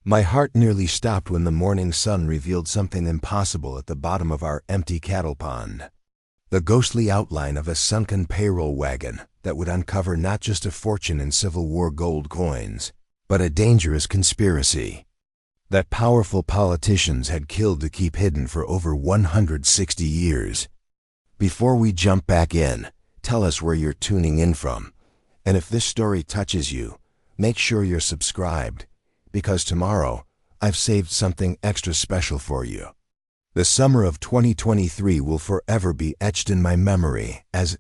My heart nearly stopped when the morning sun revealed something impossible at the bottom of our empty cattle pond. The ghostly outline of a sunken payroll wagon that would uncover not just a fortune in Civil War gold coins, but a dangerous conspiracy that powerful politicians had killed to keep hidden for over 160 years. Before we jump back in, tell us where you're tuning in from, and if this story touches you, make sure you're subscribed, because tomorrow I've saved something extra special for you. The summer of 2023 will forever be etched in my memory as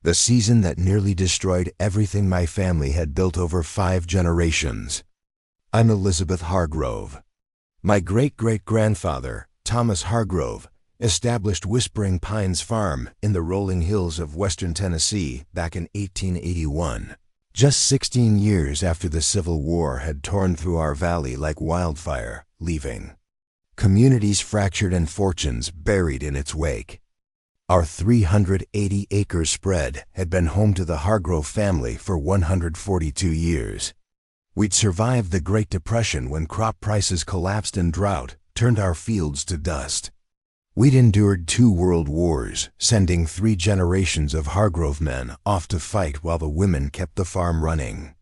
the season that nearly destroyed everything my family had built over 5 generations. I'm Elizabeth Hargrove. My great-great-grandfather, Thomas Hargrove, established Whispering Pines Farm in the rolling hills of western Tennessee back in 1881. Just 16 years after the Civil War had torn through our valley like wildfire, leaving communities fractured and fortunes buried in its wake. Our 380-acre spread had been home to the Hargrove family for 142 years. We'd survived the Great Depression when crop prices collapsed and drought turned our fields to dust. We'd endured 2 world wars, sending 3 generations of Hargrove men off to fight while the women kept the farm running.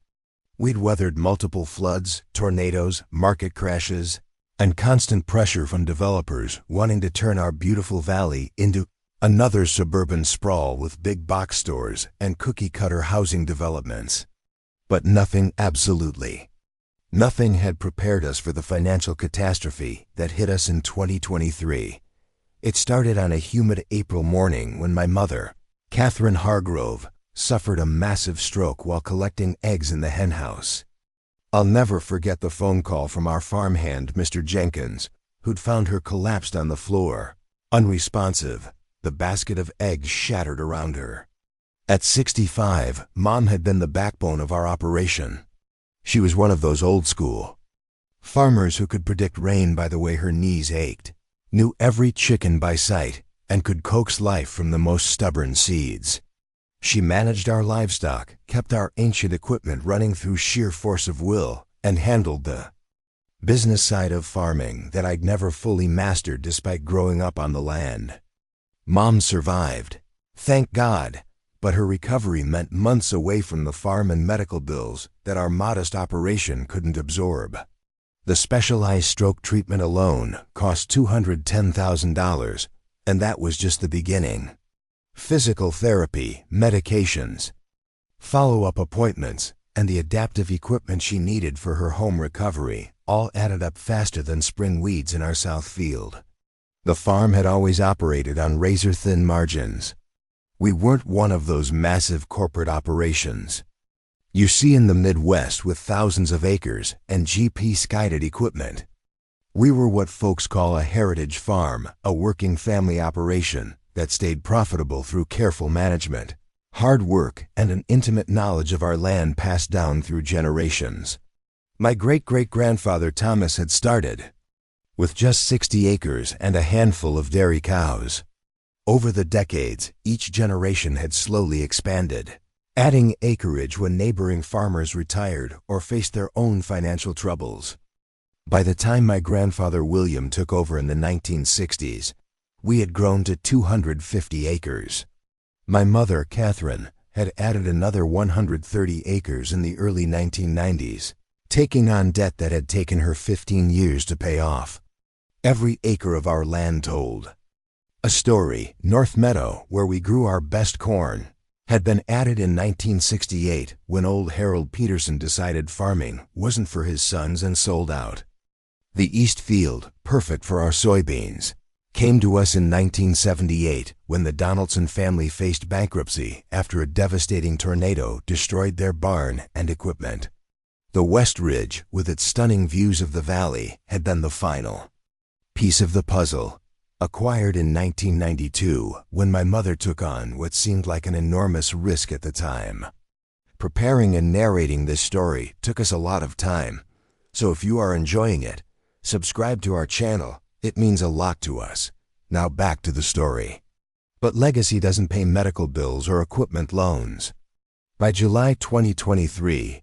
We'd weathered multiple floods, tornadoes, market crashes, and constant pressure from developers wanting to turn our beautiful valley into another suburban sprawl with big box stores and cookie-cutter housing developments. But nothing, absolutely nothing, had prepared us for the financial catastrophe that hit us in 2023. It started on a humid April morning when my mother, Catherine Hargrove, suffered a massive stroke while collecting eggs in the henhouse. I'll never forget the phone call from our farmhand, Mr. Jenkins, who'd found her collapsed on the floor, unresponsive, the basket of eggs shattered around her. At 65, Mom had been the backbone of our operation. She was one of those old-school farmers who could predict rain by the way her knees ached, knew every chicken by sight, and could coax life from the most stubborn seeds. She managed our livestock, kept our ancient equipment running through sheer force of will, and handled the business side of farming that I'd never fully mastered despite growing up on the land. Mom survived, thank God, but her recovery meant months away from the farm and medical bills that our modest operation couldn't absorb. The specialized stroke treatment alone cost $210,000, and that was just the beginning. Physical therapy, medications, follow-up appointments, and the adaptive equipment she needed for her home recovery all added up faster than spring weeds in our south field. The farm had always operated on razor-thin margins. We weren't one of those massive corporate operations you see in the Midwest with thousands of acres and GPS-guided equipment. We were what folks call a heritage farm, a working family operation that stayed profitable through careful management, hard work, and an intimate knowledge of our land passed down through generations. My great-great-grandfather Thomas had started with just 60 acres and a handful of dairy cows. Over the decades, each generation had slowly expanded, adding acreage when neighboring farmers retired or faced their own financial troubles. By the time my grandfather William took over in the 1960s, we had grown to 250 acres. My mother, Catherine, had added another 130 acres in the early 1990s, taking on debt that had taken her 15 years to pay off. Every acre of our land told a story. North Meadow, where we grew our best corn, had been added in 1968 when old Harold Peterson decided farming wasn't for his sons and sold out. The East Field, perfect for our soybeans, came to us in 1978 when the Donaldson family faced bankruptcy after a devastating tornado destroyed their barn and equipment. The West Ridge, with its stunning views of the valley, had been the final piece of the puzzle, acquired in 1992 when my mother took on what seemed like an enormous risk at the time. Preparing and narrating this story took us a lot of time, so if you are enjoying it, subscribe to our channel. It means a lot to us. Now back to the story. But legacy doesn't pay medical bills or equipment loans. By July 2023,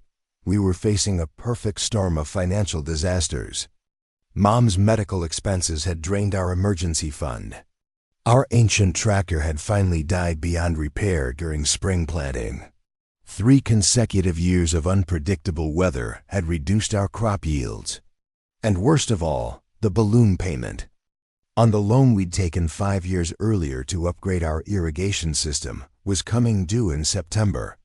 we were facing a perfect storm of financial disasters. Mom's medical expenses had drained our emergency fund. Our ancient tractor had finally died beyond repair during spring planting. 3 consecutive years of unpredictable weather had reduced our crop yields. And worst of all, the balloon payment. On the loan we'd taken 5 years earlier to upgrade our irrigation system was coming due in September.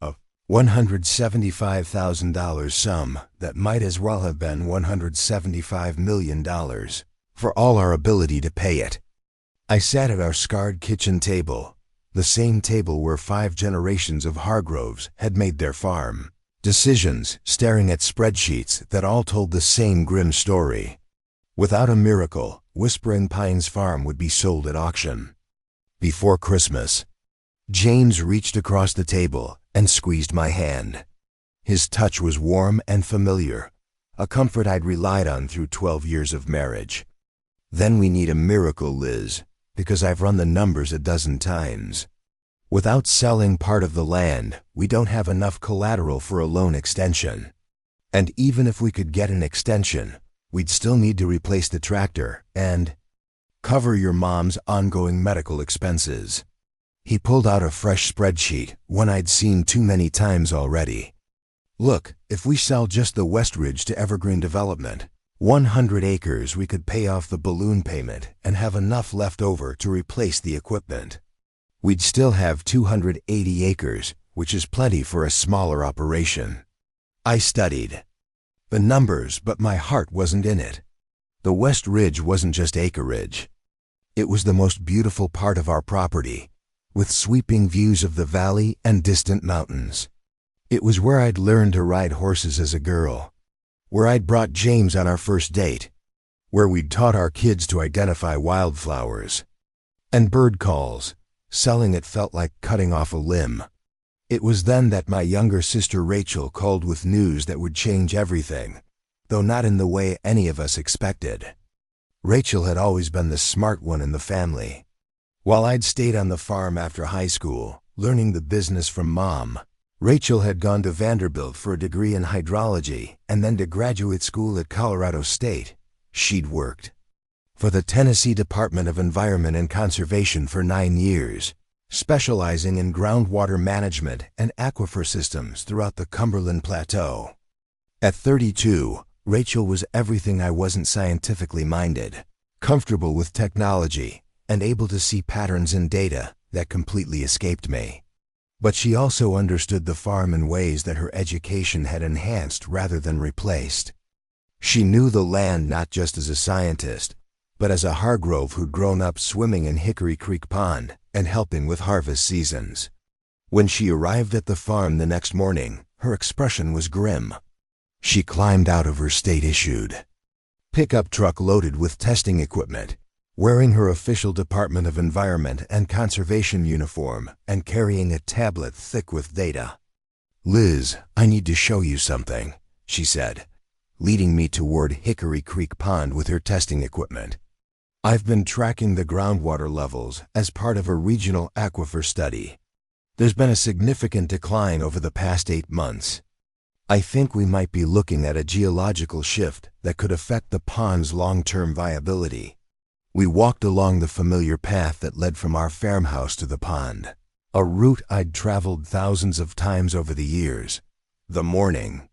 A $175,000 sum that might as well have been $175 million for all our ability to pay it. I sat at our scarred kitchen table, the same table where 5 generations of Hargroves had made their farm decisions, staring at spreadsheets that all told the same grim story. Without a miracle, Whispering Pines Farm would be sold at auction. Before Christmas, James reached across the table and squeezed my hand. His touch was warm and familiar, a comfort I'd relied on through 12 years of marriage. Then we need a miracle, Liz, because I've run the numbers a dozen times. Without selling part of the land, we don't have enough collateral for a loan extension. And even if we could get an extension, we'd still need to replace the tractor and cover your mom's ongoing medical expenses. He pulled out a fresh spreadsheet, one I'd seen too many times already. Look, if we sell just the West Ridge to Evergreen Development, 100 acres, we could pay off the balloon payment and have enough left over to replace the equipment. We'd still have 280 acres, which is plenty for a smaller operation. I studied the numbers, but my heart wasn't in it. The West Ridge wasn't just acreage. It was the most beautiful part of our property, with sweeping views of the valley and distant mountains. It was where I'd learned to ride horses as a girl, where I'd brought James on our first date, where we'd taught our kids to identify wildflowers and bird calls. Selling it felt like cutting off a limb. It was then that my younger sister Rachel called with news that would change everything, though not in the way any of us expected. Rachel had always been the smart one in the family. While I'd stayed on the farm after high school, learning the business from Mom, Rachel had gone to Vanderbilt for a degree in hydrology and then to graduate school at Colorado State. She'd worked for the Tennessee Department of Environment and Conservation for 9 years, specializing in groundwater management and aquifer systems throughout the Cumberland Plateau. At 32, Rachel was everything I wasn't scientifically minded, comfortable with technology, and able to see patterns in data that completely escaped me. But she also understood the farm in ways that her education had enhanced rather than replaced. She knew the land not just as a scientist, but as a Hargrove who'd grown up swimming in Hickory Creek Pond and helping with harvest seasons. When she arrived at the farm the next morning, her expression was grim. She climbed out of her state-issued pickup truck loaded with testing equipment, wearing her official Department of Environment and Conservation uniform and carrying a tablet thick with data. "Liz, I need to show you something," she said, leading me toward Hickory Creek Pond with her testing equipment. "I've been tracking the groundwater levels as part of a regional aquifer study. There's been a significant decline over the past 8 months. I think we might be looking at a geological shift that could affect the pond's long-term viability." We walked along the familiar path that led from our farmhouse to the pond, a route I'd traveled thousands of times over the years. The morning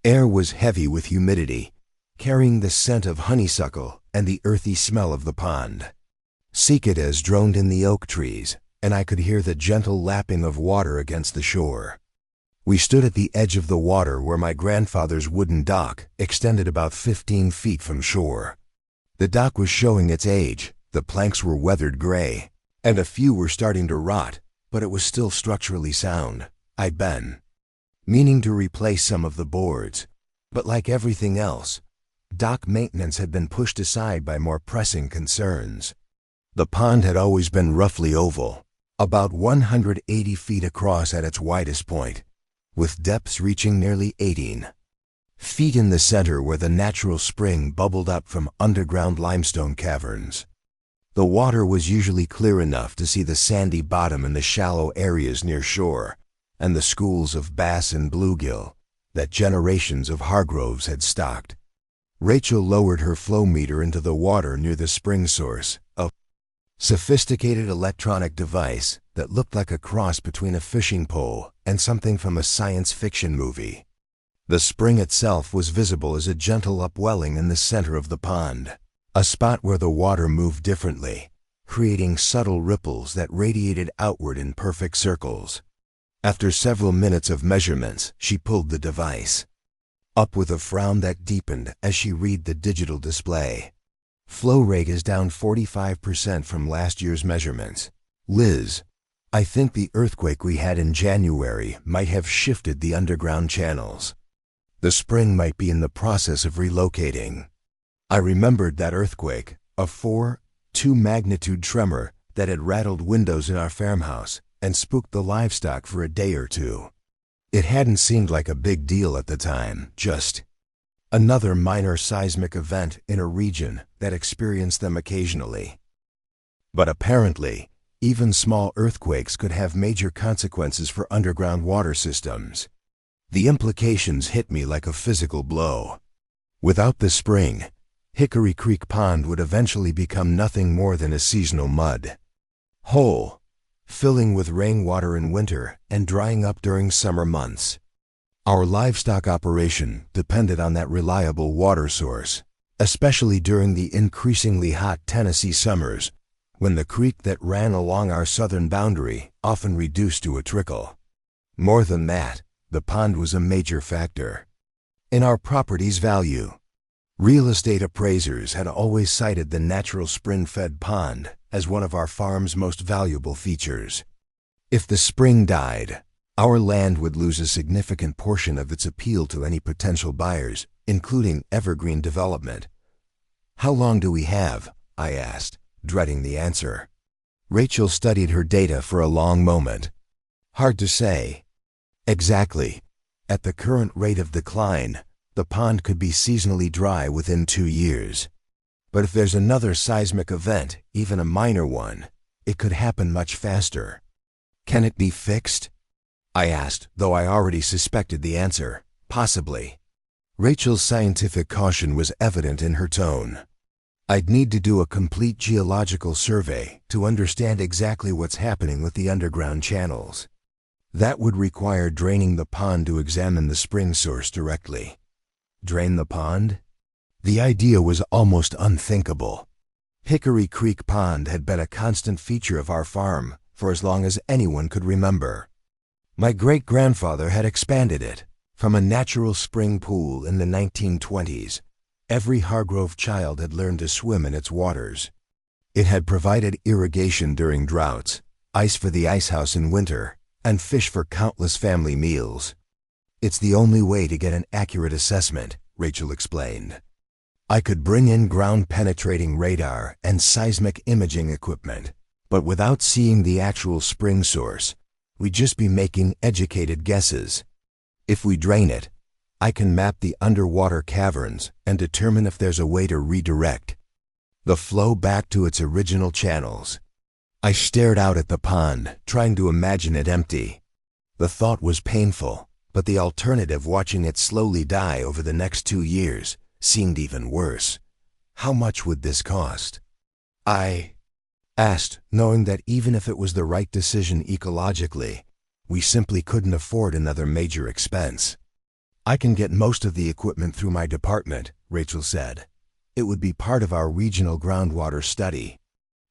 air was heavy with humidity, carrying the scent of honeysuckle and the earthy smell of the pond. Cicadas droned in the oak trees, and I could hear the gentle lapping of water against the shore. We stood at the edge of the water where my grandfather's wooden dock extended about 15 feet from shore. The dock was showing its age, the planks were weathered gray, and a few were starting to rot, but it was still structurally sound. I'd been meaning to replace some of the boards, but like everything else, dock maintenance had been pushed aside by more pressing concerns. The pond had always been roughly oval, about 180 feet across at its widest point, with depths reaching nearly 18 feet in the center where the natural spring bubbled up from underground limestone caverns. The water was usually clear enough to see the sandy bottom in the shallow areas near shore, and the schools of bass and bluegill, that generations of Hargroves had stocked. Rachel lowered her flow meter into the water near the spring source, a sophisticated electronic device that looked like a cross between a fishing pole and something from a science fiction movie. The spring itself was visible as a gentle upwelling in the center of the pond, a spot where the water moved differently, creating subtle ripples that radiated outward in perfect circles. After several minutes of measurements, she pulled the device up with a frown that deepened as she read the digital display. Flow rate is down 45% from last year's measurements. Liz, I think the earthquake we had in January might have shifted the underground channels. The spring might be in the process of relocating. I remembered that earthquake, a 4.2 magnitude tremor that had rattled windows in our farmhouse and spooked the livestock for a day or two. It hadn't seemed like a big deal at the time, just another minor seismic event in a region that experienced them occasionally. But apparently, even small earthquakes could have major consequences for underground water systems. The implications hit me like a physical blow. Without the spring, Hickory Creek Pond would eventually become nothing more than a seasonal mud hole, filling with rainwater in winter and drying up during summer months. Our livestock operation depended on that reliable water source, especially during the increasingly hot Tennessee summers, when the creek that ran along our southern boundary often reduced to a trickle. More than that, the pond was a major factor in our property's value. Real estate appraisers had always cited the natural spring-fed pond as one of our farm's most valuable features. If the spring died, our land would lose a significant portion of its appeal to any potential buyers, including evergreen development. How long do we have? I asked, dreading the answer. Rachel studied her data for a long moment. Hard to say. Exactly. At the current rate of decline, the pond could be seasonally dry within 2 years. But if there's another seismic event, even a minor one, it could happen much faster. Can it be fixed? I asked, though I already suspected the answer. Possibly. Rachel's scientific caution was evident in her tone. I'd need to do a complete geological survey to understand exactly what's happening with the underground channels. That would require draining the pond to examine the spring source directly. Drain the pond? The idea was almost unthinkable. Hickory Creek Pond had been a constant feature of our farm for as long as anyone could remember. My great-grandfather had expanded it from a natural spring pool in the 1920s. Every Hargrove child had learned to swim in its waters. It had provided irrigation during droughts, ice for the icehouse in winter, and fish for countless family meals. It's the only way to get an accurate assessment, Rachel explained. I could bring in ground-penetrating radar and seismic imaging equipment, but without seeing the actual spring source, we'd just be making educated guesses. If we drain it, I can map the underwater caverns and determine if there's a way to redirect the flow back to its original channels. I stared out at the pond, trying to imagine it empty. The thought was painful, but the alternative, watching it slowly die over the next 2 years, seemed even worse. How much would this cost? I asked, knowing that even if it was the right decision ecologically, we simply couldn't afford another major expense. I can get most of the equipment through my department, Rachel said. It would be part of our regional groundwater study.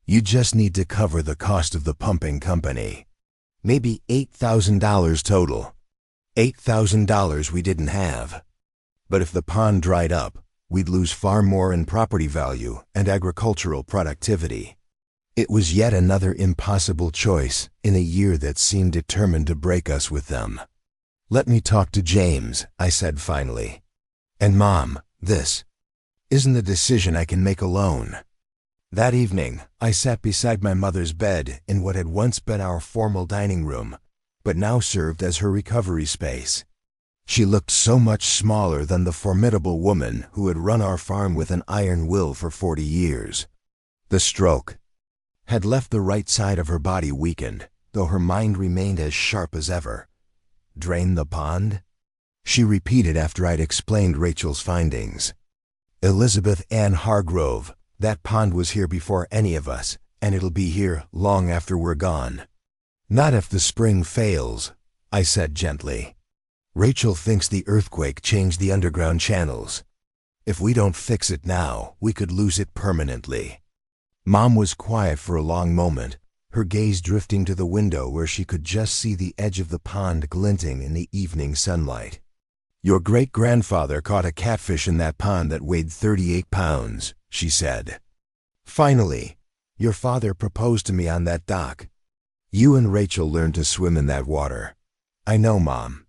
You just need to cover the cost of the pumping company. Maybe $8,000 total. $8,000 we didn't have. But if the pond dried up, we'd lose far more in property value and agricultural productivity. It was yet another impossible choice in a year that seemed determined to break us with them. Let me talk to James, I said finally. And Mom, this isn't a decision I can make alone. That evening, I sat beside my mother's bed in what had once been our formal dining room, but now served as her recovery space. She looked so much smaller than the formidable woman who had run our farm with an iron will for 40 years. The stroke had left the right side of her body weakened, though her mind remained as sharp as ever. Drain the pond? she repeated after I'd explained Rachel's findings. Elizabeth Ann Hargrove, that pond was here before any of us, and it'll be here long after we're gone. Not if the spring fails, I said gently. Rachel thinks the earthquake changed the underground channels. If we don't fix it now, we could lose it permanently. Mom was quiet for a long moment, her gaze drifting to the window where she could just see the edge of the pond glinting in the evening sunlight. Your great-grandfather caught a catfish in that pond that weighed 38 pounds, she said. Finally, your father proposed to me on that dock. You and Rachel learned to swim in that water. I know, Mom.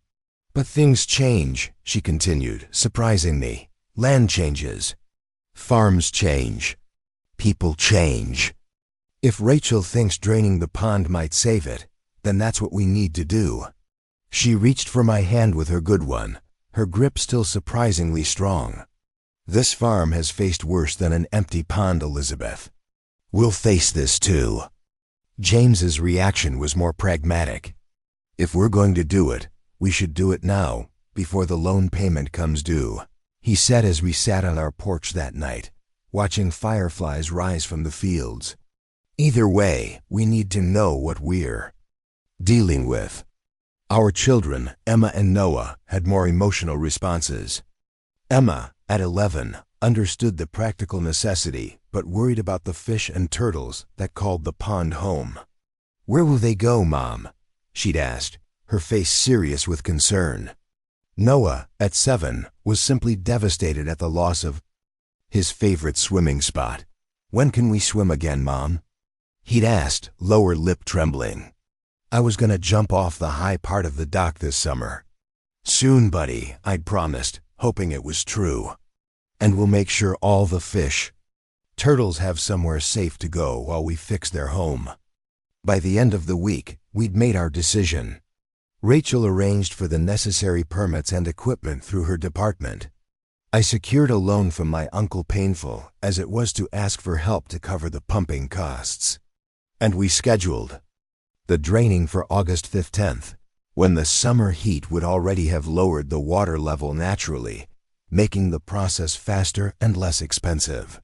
But things change, she continued, surprising me. Land changes. Farms change. People change. If Rachel thinks draining the pond might save it, then that's what we need to do. She reached for my hand with her good one, her grip still surprisingly strong. This farm has faced worse than an empty pond, Elizabeth. We'll face this too. James's reaction was more pragmatic. If we're going to do it, we should do it now, before the loan payment comes due, he said as we sat on our porch that night, watching fireflies rise from the fields. Either way, we need to know what we're dealing with. Our children, Emma and Noah, had more emotional responses. Emma, at 11, understood the practical necessity, but worried about the fish and turtles that called the pond home. Where will they go, Mom? She'd asked, her face serious with concern. Noah, at 7, was simply devastated at the loss of his favorite swimming spot. When can we swim again, Mom? He'd asked, lower lip trembling. I was gonna jump off the high part of the dock this summer. Soon, buddy, I'd promised, hoping it was true. And we'll make sure all the fish, turtles have somewhere safe to go while we fix their home. By the end of the week, we'd made our decision. Rachel arranged for the necessary permits and equipment through her department. I secured a loan from my uncle, painful as it was to ask for help to cover the pumping costs. And we scheduled the draining for August 15th, when the summer heat would already have lowered the water level naturally, making the process faster and less expensive.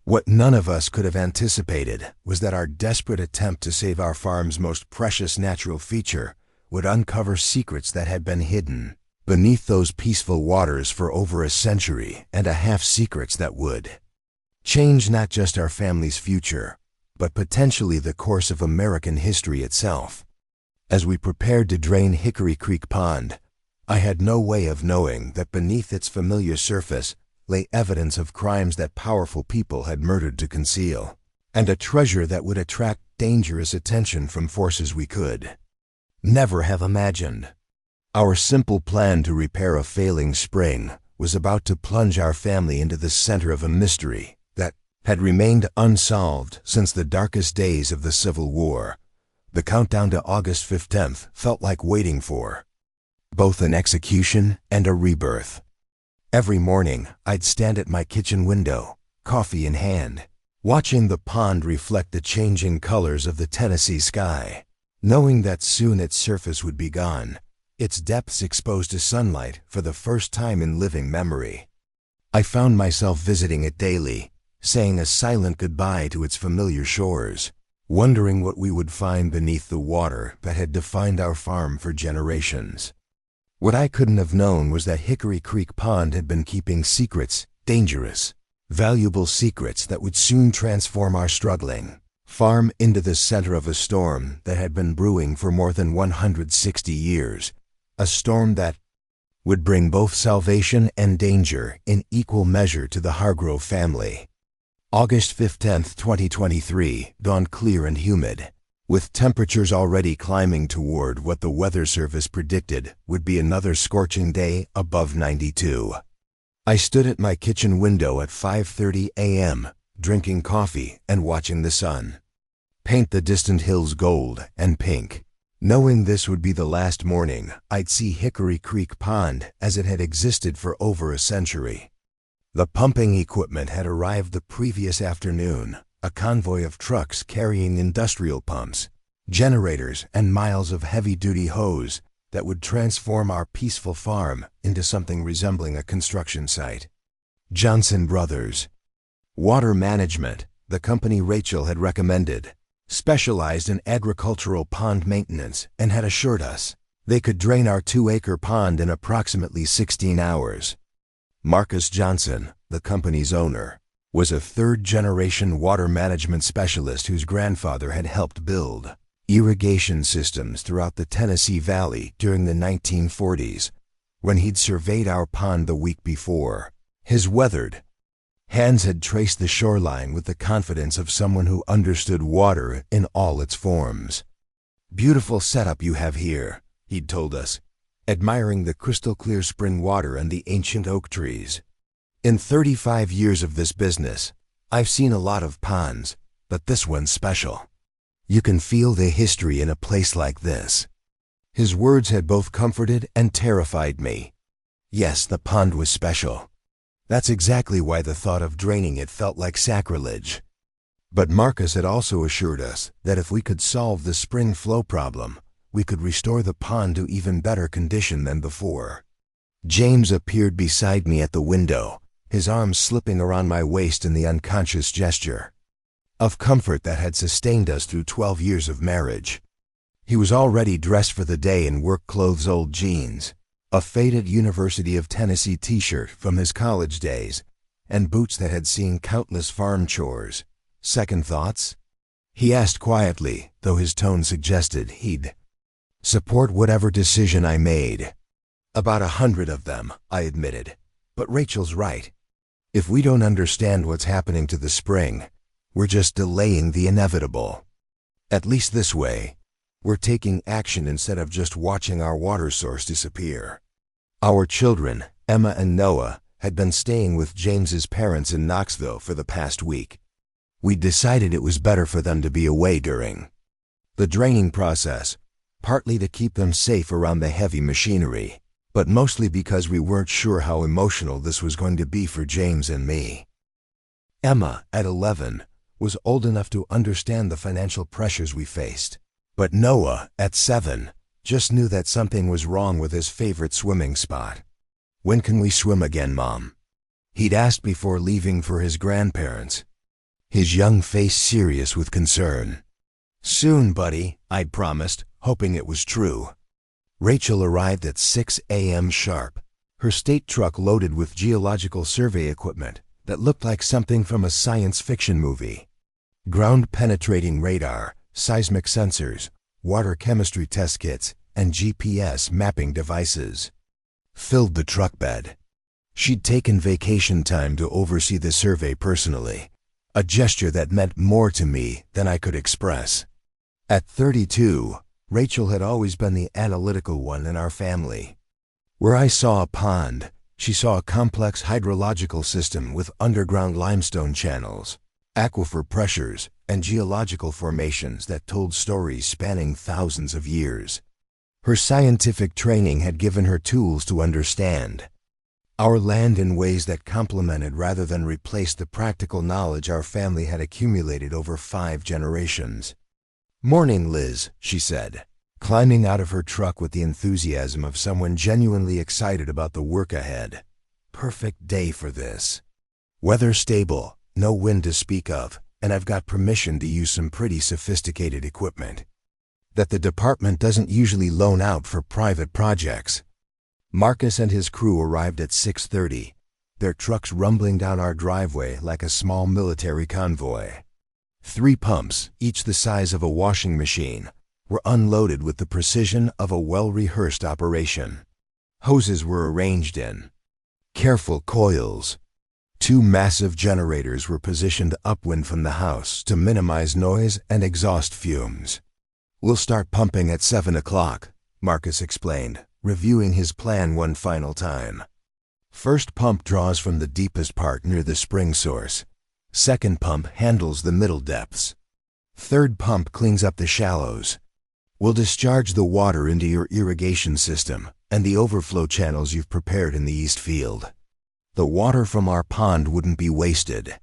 What none of us could have anticipated was that our desperate attempt to save our farm's most precious natural feature would uncover secrets that had been hidden beneath those peaceful waters for over a century, and a half secrets that would change not just our family's future, but potentially the course of American history itself. As we prepared to drain Hickory Creek Pond, I had no way of knowing that beneath its familiar surface lay evidence of crimes that powerful people had murdered to conceal, and a treasure that would attract dangerous attention from forces we could never have imagined. Our simple plan to repair a failing spring was about to plunge our family into the center of a mystery that had remained unsolved since the darkest days of the Civil War. The countdown to August 15th felt like waiting for both an execution and a rebirth. Every morning, I'd stand at my kitchen window, coffee in hand, watching the pond reflect the changing colors of the Tennessee sky, knowing that soon its surface would be gone, its depths exposed to sunlight for the first time in living memory. I found myself visiting it daily, saying a silent goodbye to its familiar shores, wondering what we would find beneath the water that had defined our farm for generations. What I couldn't have known was that Hickory Creek Pond had been keeping secrets, dangerous, valuable secrets that would soon transform our struggling farm into the center of a storm that had been brewing for more than 160 years, a storm that would bring both salvation and danger in equal measure to the Hargrove family. August 15th, 2023, dawned clear and humid, with temperatures already climbing toward what the Weather Service predicted would be another scorching day above 92. I stood at my kitchen window at 5:30 a.m., drinking coffee and watching the sun paint the distant hills gold and pink. Knowing this would be the last morning I'd see Hickory Creek Pond as it had existed for over a century. The pumping equipment had arrived the previous afternoon, a convoy of trucks carrying industrial pumps, generators, and miles of heavy-duty hose that would transform our peaceful farm into something resembling a construction site. Johnson Brothers Water Management, the company Rachel had recommended, specialized in agricultural pond maintenance and had assured us they could drain our 2-acre pond in approximately 16 hours. Marcus Johnson, the company's owner, was a third-generation water management specialist whose grandfather had helped build irrigation systems throughout the Tennessee Valley during the 1940s, when he'd surveyed our pond the week before. His weathered hands had traced the shoreline with the confidence of someone who understood water in all its forms. "Beautiful setup you have here," he'd told us, admiring the crystal-clear spring water and the ancient oak trees. "In 35 years of this business, I've seen a lot of ponds, but this one's special. You can feel the history in a place like this." His words had both comforted and terrified me. Yes, the pond was special. That's exactly why the thought of draining it felt like sacrilege. But Marcus had also assured us that if we could solve the spring flow problem, we could restore the pond to even better condition than before. James appeared beside me at the window, his arms slipping around my waist in the unconscious gesture of comfort that had sustained us through 12 years of marriage. He was already dressed for the day in work clothes, old jeans, a faded University of Tennessee t-shirt from his college days, and boots that had seen countless farm chores. "Second thoughts?" he asked quietly, though his tone suggested he'd support whatever decision I made. "About 100 of them," I admitted. "But Rachel's right. If we don't understand what's happening to the spring, we're just delaying the inevitable. At least this way, we're taking action instead of just watching our water source disappear." Our children, Emma and Noah, had been staying with James's parents in Knoxville for the past week. We decided it was better for them to be away during the draining process, partly to keep them safe around the heavy machinery, but mostly because we weren't sure how emotional this was going to be for James and me. Emma, at 11, was old enough to understand the financial pressures we faced, but Noah, at 7, just knew that something was wrong with his favorite swimming spot. "When can we swim again, Mom?" he'd asked before leaving for his grandparents, his young face serious with concern. "Soon, buddy," I'd promised, hoping it was true. Rachel arrived at 6 a.m. sharp, her state truck loaded with geological survey equipment that looked like something from a science fiction movie. Ground-penetrating radar, seismic sensors, water chemistry test kits, and GPS mapping devices filled the truck bed. She'd taken vacation time to oversee the survey personally, a gesture that meant more to me than I could express. At 32, Rachel had always been the analytical one in our family. Where I saw a pond, she saw a complex hydrological system with underground limestone channels, aquifer pressures, and geological formations that told stories spanning thousands of years. Her scientific training had given her tools to understand our land in ways that complemented rather than replaced the practical knowledge our family had accumulated over 5 generations. "Morning, Liz," she said, climbing out of her truck with the enthusiasm of someone genuinely excited about the work ahead. "Perfect day for this. Weather stable, no wind to speak of, and I've got permission to use some pretty sophisticated equipment that the department doesn't usually loan out for private projects." Marcus and his crew arrived at 6:30, their trucks rumbling down our driveway like a small military convoy. 3 pumps, each the size of a washing machine, were unloaded with the precision of a well-rehearsed operation. Hoses were arranged in careful coils. 2 massive generators were positioned upwind from the house to minimize noise and exhaust fumes. "We'll start pumping at 7 o'clock, Marcus explained, reviewing his plan one final time. "First pump draws from the deepest part near the spring source. Second pump handles the middle depths. Third pump cleans up the shallows. We'll discharge the water into your irrigation system and the overflow channels you've prepared in the east field. The water from our pond wouldn't be wasted."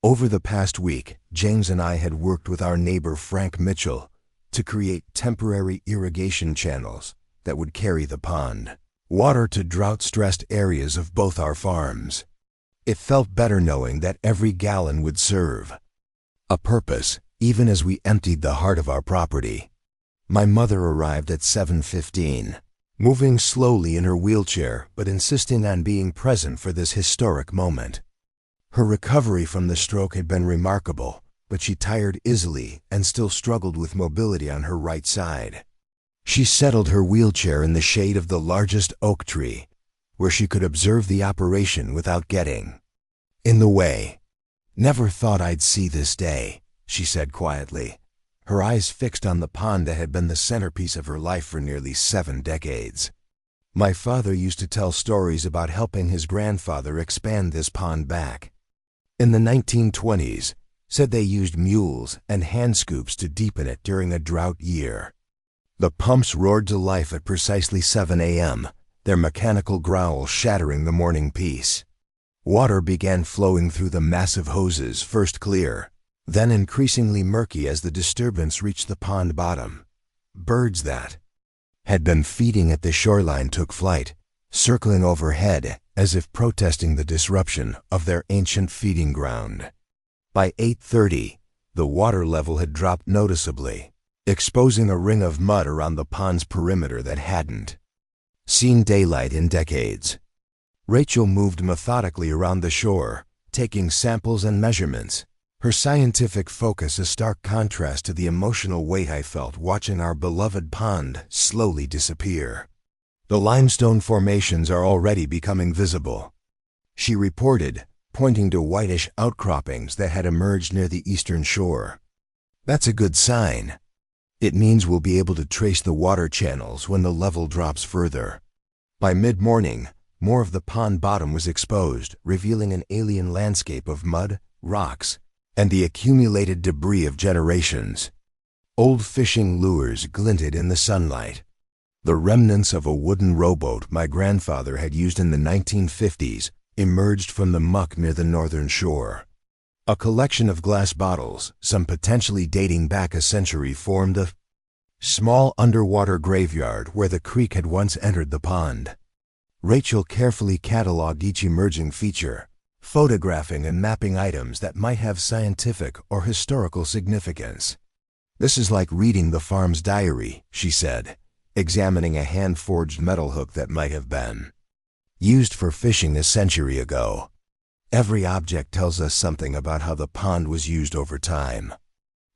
Over the past week, James and I had worked with our neighbor Frank Mitchell to create temporary irrigation channels that would carry the pond water to drought-stressed areas of both our farms. It felt better knowing that every gallon would serve a purpose, even as we emptied the heart of our property. My mother arrived at 7:15, moving slowly in her wheelchair but insisting on being present for this historic moment. Her recovery from the stroke had been remarkable, but she tired easily and still struggled with mobility on her right side. She settled her wheelchair in the shade of the largest oak tree, where she could observe the operation without getting in the way. "Never thought I'd see this day," she said quietly, her eyes fixed on the pond that had been the centerpiece of her life for nearly 7 decades. My father used to tell stories about helping his grandfather expand this pond back in the 1920s, said they used mules and hand scoops to deepen it during a drought year. The pumps roared to life at precisely 7 a.m., their mechanical growl shattering the morning peace. Water began flowing through the massive hoses, first clear, then increasingly murky as the disturbance reached the pond bottom. Birds that had been feeding at the shoreline took flight, circling overhead as if protesting the disruption of their ancient feeding ground. By 8:30, the water level had dropped noticeably, exposing a ring of mud around the pond's perimeter that hadn't seen daylight in decades. Rachel moved methodically around the shore, taking samples and measurements, her scientific focus a stark contrast to the emotional weight I felt watching our beloved pond slowly disappear. "The limestone formations are already becoming visible," she reported, pointing to whitish outcroppings that had emerged near the eastern shore. "That's a good sign. It means we'll be able to trace the water channels when the level drops further." By mid-morning, more of the pond bottom was exposed, revealing an alien landscape of mud, rocks, and the accumulated debris of generations. Old fishing lures glinted in the sunlight, the remnants of a wooden rowboat my grandfather had used in the 1950s emerged from the muck near the northern shore. A collection of glass bottles, some potentially dating back a century, formed a small underwater graveyard where the creek had once entered the pond. Rachel carefully cataloged each emerging feature, photographing and mapping items that might have scientific or historical significance. "This is like reading the farm's diary," she said, examining a hand-forged metal hook that might have been used for fishing a century ago. "Every object tells us something about how the pond was used over time."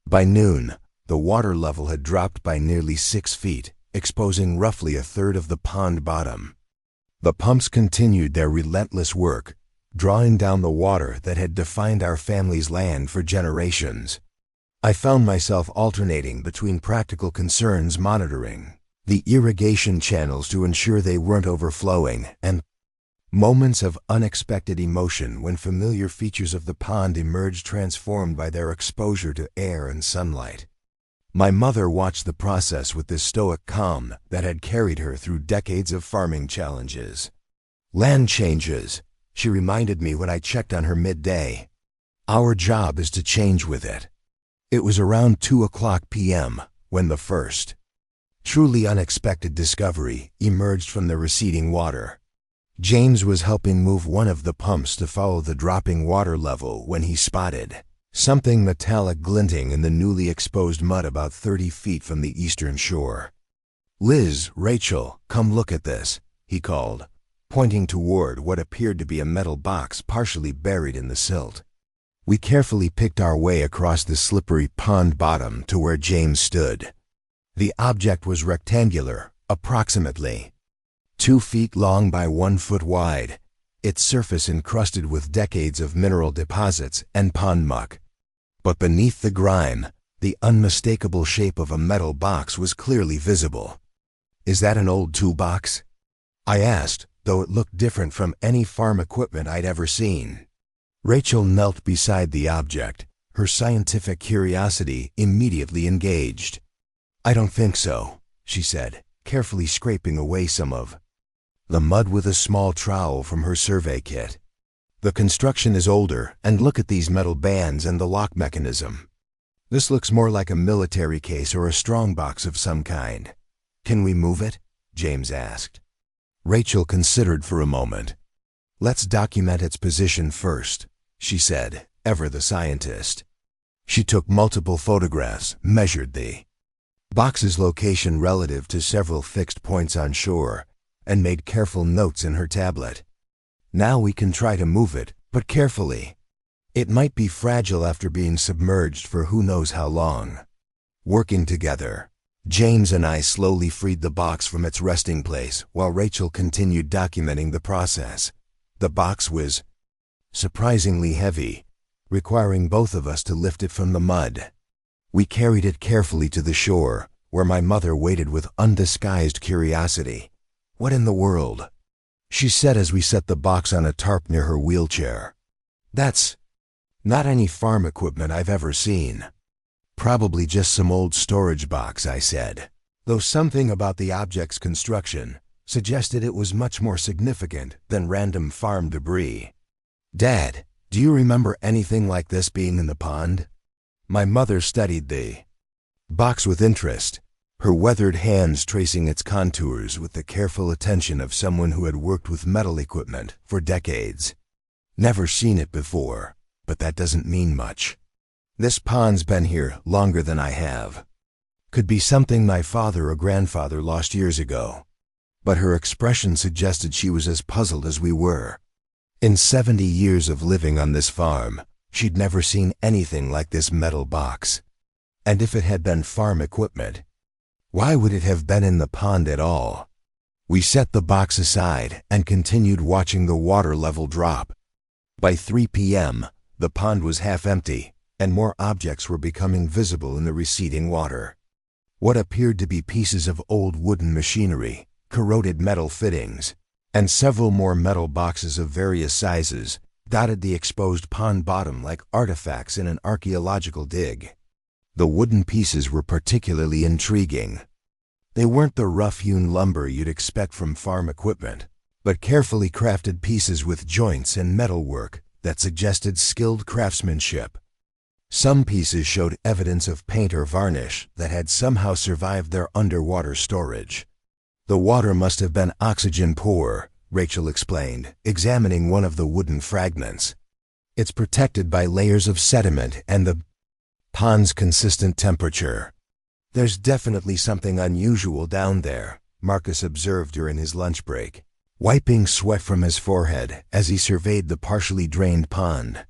By noon, the water level had dropped by nearly 6 feet, exposing roughly a third of the pond bottom. The pumps continued their relentless work, drawing down the water that had defined our family's land for generations. I found myself alternating between practical concerns monitoring the irrigation channels to ensure they weren't overflowing, and moments of unexpected emotion when familiar features of the pond emerged transformed by their exposure to air and sunlight. My mother watched the process with the stoic calm that had carried her through decades of farming challenges. "Land changes," she reminded me when I checked on her midday. "Our job is to change with it." It was around 2:00 p.m. when the first truly unexpected discovery emerged from the receding water. James was helping move one of the pumps to follow the dropping water level when he spotted something metallic glinting in the newly exposed mud about 30 feet from the eastern shore. "Liz, Rachel, come look at this," he called, pointing toward what appeared to be a metal box partially buried in the silt. We carefully picked our way across the slippery pond bottom to where James stood. The object was rectangular, approximately 2 feet long by 1 foot wide, its surface encrusted with decades of mineral deposits and pond muck. But beneath the grime, the unmistakable shape of a metal box was clearly visible. "Is that an old toolbox?" I asked, though it looked different from any farm equipment I'd ever seen. Rachel knelt beside the object, her scientific curiosity immediately engaged. "I don't think so," she said, carefully scraping away some of the mud with a small trowel from her survey kit. "The construction is older, and look at these metal bands and the lock mechanism. This looks more like a military case or a strongbox of some kind. Can we move it?" James asked. Rachel considered for a moment. Let's document its position first, she said, ever the scientist. She took multiple photographs, measured the box's location relative to several fixed points on shore, and made careful notes in her tablet. Now we can try to move it, but carefully. It might be fragile after being submerged for who knows how long. Working together, James and I slowly freed the box from its resting place while Rachel continued documenting the process. The box was surprisingly heavy, requiring both of us to lift it from the mud. We carried it carefully to the shore, where my mother waited with undisguised curiosity. "What in the world?" she said as we set the box on a tarp near her wheelchair. "That's not any farm equipment I've ever seen." "Probably just some old storage box," I said, though something about the object's construction suggested it was much more significant than random farm debris. "Dad, do you remember anything like this being in the pond?" My mother studied the box with interest, her weathered hands tracing its contours with the careful attention of someone who had worked with metal equipment for decades. "Never seen it before, but that doesn't mean much. This pond's been here longer than I have. Could be something my father or grandfather lost years ago." But her expression suggested she was as puzzled as we were. In 70 years of living on this farm, she'd never seen anything like this metal box. And if it had been farm equipment, why would it have been in the pond at all? We set the box aside and continued watching the water level drop. By 3 p.m., the pond was half empty, and more objects were becoming visible in the receding water. What appeared to be pieces of old wooden machinery, corroded metal fittings, and several more metal boxes of various sizes dotted the exposed pond bottom like artifacts in an archaeological dig. The wooden pieces were particularly intriguing. They weren't the rough-hewn lumber you'd expect from farm equipment, but carefully crafted pieces with joints and metalwork that suggested skilled craftsmanship. Some pieces showed evidence of paint or varnish that had somehow survived their underwater storage. "The water must have been oxygen-poor," Rachel explained, examining one of the wooden fragments. "It's protected by layers of sediment and the pond's consistent temperature." "There's definitely something unusual down there," Marcus observed during his lunch break, wiping sweat from his forehead as he surveyed the partially drained pond.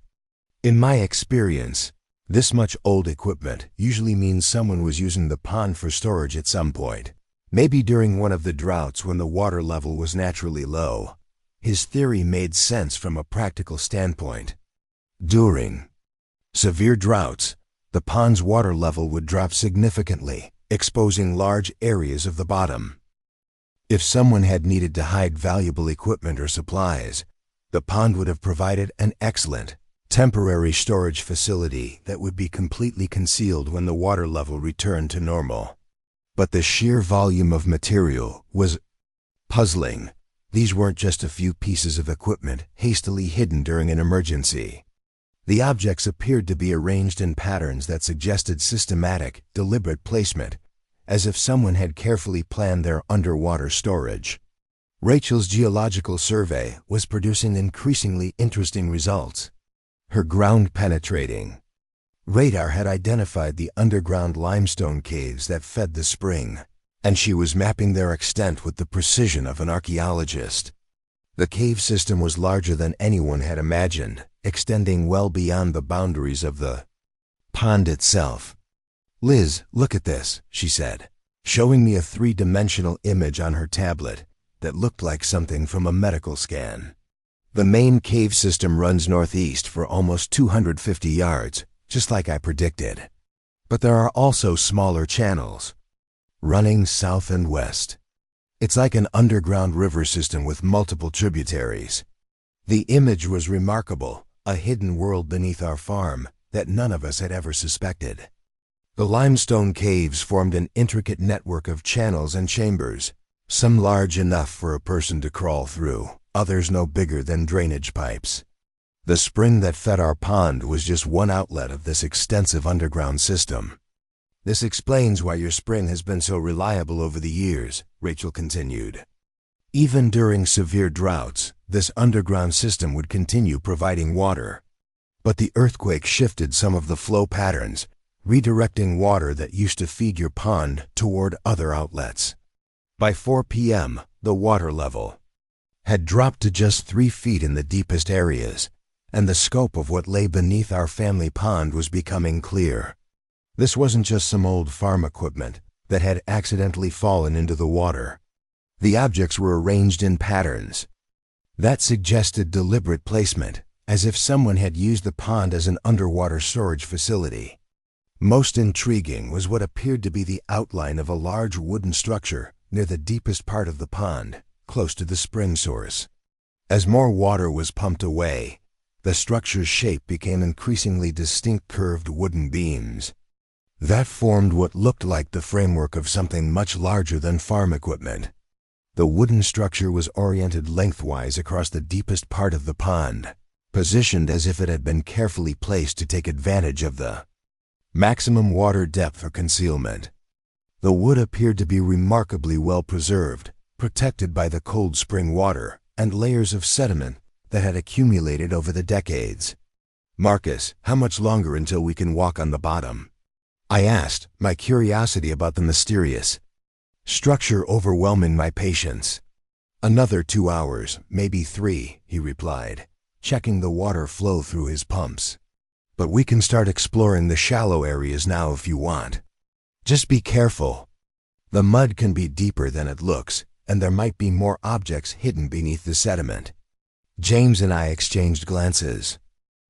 "In my experience, this much old equipment usually means someone was using the pond for storage at some point. Maybe during one of the droughts when the water level was naturally low." His theory made sense from a practical standpoint. During severe droughts, the pond's water level would drop significantly, exposing large areas of the bottom. If someone had needed to hide valuable equipment or supplies, the pond would have provided an excellent, temporary storage facility that would be completely concealed when the water level returned to normal. But the sheer volume of material was puzzling. These weren't just a few pieces of equipment hastily hidden during an emergency. The objects appeared to be arranged in patterns that suggested systematic, deliberate placement, as if someone had carefully planned their underwater storage. Rachel's geological survey was producing increasingly interesting results. Her ground-penetrating radar had identified the underground limestone caves that fed the spring, and she was mapping their extent with the precision of an archaeologist. The cave system was larger than anyone had imagined, extending well beyond the boundaries of the pond itself. "Liz, look at this," she said, showing me a 3-dimensional image on her tablet that looked like something from a medical scan. The main cave system runs northeast for almost 250 yards, just like I predicted. But there are also smaller channels, running south and west. It's like an underground river system with multiple tributaries. The image was remarkable, a hidden world beneath our farm that none of us had ever suspected. The limestone caves formed an intricate network of channels and chambers, some large enough for a person to crawl through, others no bigger than drainage pipes. The spring that fed our pond was just one outlet of this extensive underground system. This explains why your spring has been so reliable over the years, Rachel continued. Even during severe droughts, this underground system would continue providing water. But the earthquake shifted some of the flow patterns, redirecting water that used to feed your pond toward other outlets. By 4 p.m., the water level had dropped to just 3 feet in the deepest areas, and the scope of what lay beneath our family pond was becoming clear. This wasn't just some old farm equipment that had accidentally fallen into the water. The objects were arranged in patterns that suggested deliberate placement, as if someone had used the pond as an underwater storage facility. Most intriguing was what appeared to be the outline of a large wooden structure near the deepest part of the pond, close to the spring source. As more water was pumped away, the structure's shape became increasingly distinct curved wooden beams that formed what looked like the framework of something much larger than farm equipment. The wooden structure was oriented lengthwise across the deepest part of the pond, positioned as if it had been carefully placed to take advantage of the maximum water depth or concealment. The wood appeared to be remarkably well preserved, protected by the cold spring water and layers of sediment that had accumulated over the decades. "Marcus, how much longer until we can walk on the bottom?" I asked, my curiosity about the mysterious structure overwhelming my patience. "Another 2 hours, maybe 3, he replied, checking the water flow through his pumps. "But we can start exploring the shallow areas now if you want. Just be careful. The mud can be deeper than it looks, and there might be more objects hidden beneath the sediment." James and I exchanged glances.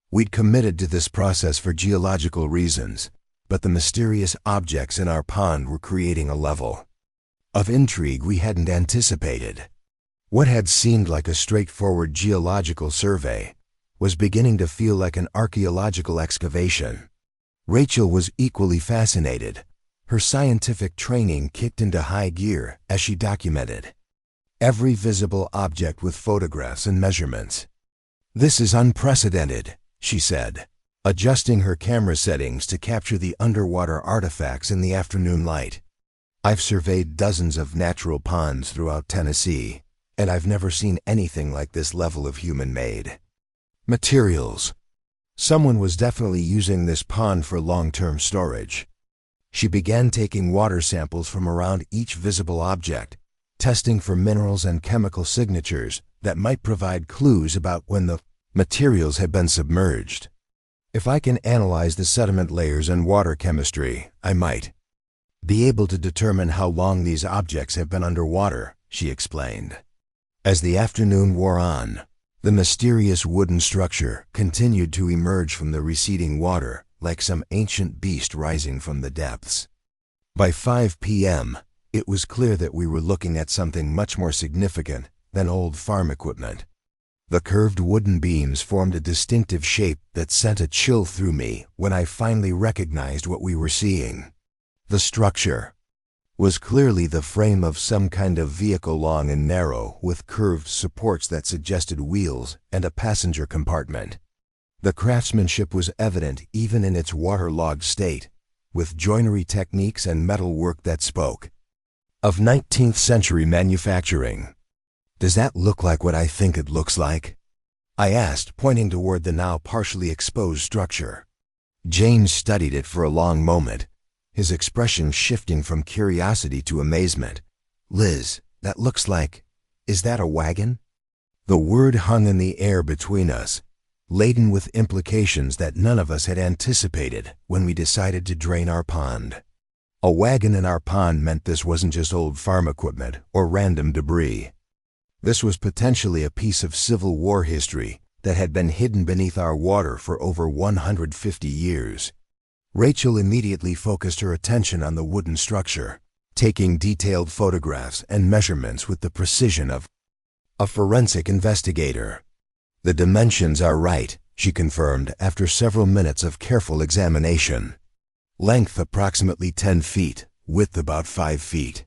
We'd committed to this process for geological reasons, but the mysterious objects in our pond were creating a level of intrigue we hadn't anticipated. What had seemed like a straightforward geological survey was beginning to feel like an archaeological excavation. Rachel was equally fascinated. Her scientific training kicked into high gear as she documented every visible object with photographs and measurements. "This is unprecedented," she said, adjusting her camera settings to capture the underwater artifacts in the afternoon light. "I've surveyed dozens of natural ponds throughout Tennessee, and I've never seen anything like this level of human-made materials. Someone was definitely using this pond for long-term storage." She began taking water samples from around each visible object, testing for minerals and chemical signatures that might provide clues about when the materials had been submerged. "If I can analyze the sediment layers and water chemistry, I might be able to determine how long these objects have been underwater," she explained. As the afternoon wore on, the mysterious wooden structure continued to emerge from the receding water like some ancient beast rising from the depths. By 5 p.m., it was clear that we were looking at something much more significant than old farm equipment. The curved wooden beams formed a distinctive shape that sent a chill through me when I finally recognized what we were seeing. The structure was clearly the frame of some kind of vehicle, long and narrow, with curved supports that suggested wheels and a passenger compartment. The craftsmanship was evident even in its waterlogged state, with joinery techniques and metalwork that spoke of 19th century manufacturing. "Does that look like what I think it looks like?" I asked, pointing toward the now partially exposed structure. James studied it for a long moment, his expression shifting from curiosity to amazement. "Liz, that looks like... is that a wagon?" The word hung in the air between us, laden with implications that none of us had anticipated when we decided to drain our pond. A wagon in our pond meant this wasn't just old farm equipment or random debris. This was potentially a piece of Civil War history that had been hidden beneath our water for over 150 years. Rachel immediately focused her attention on the wooden structure, taking detailed photographs and measurements with the precision of a forensic investigator. "The dimensions are right," she confirmed after several minutes of careful examination. "Length approximately 10 feet, width about 5 feet.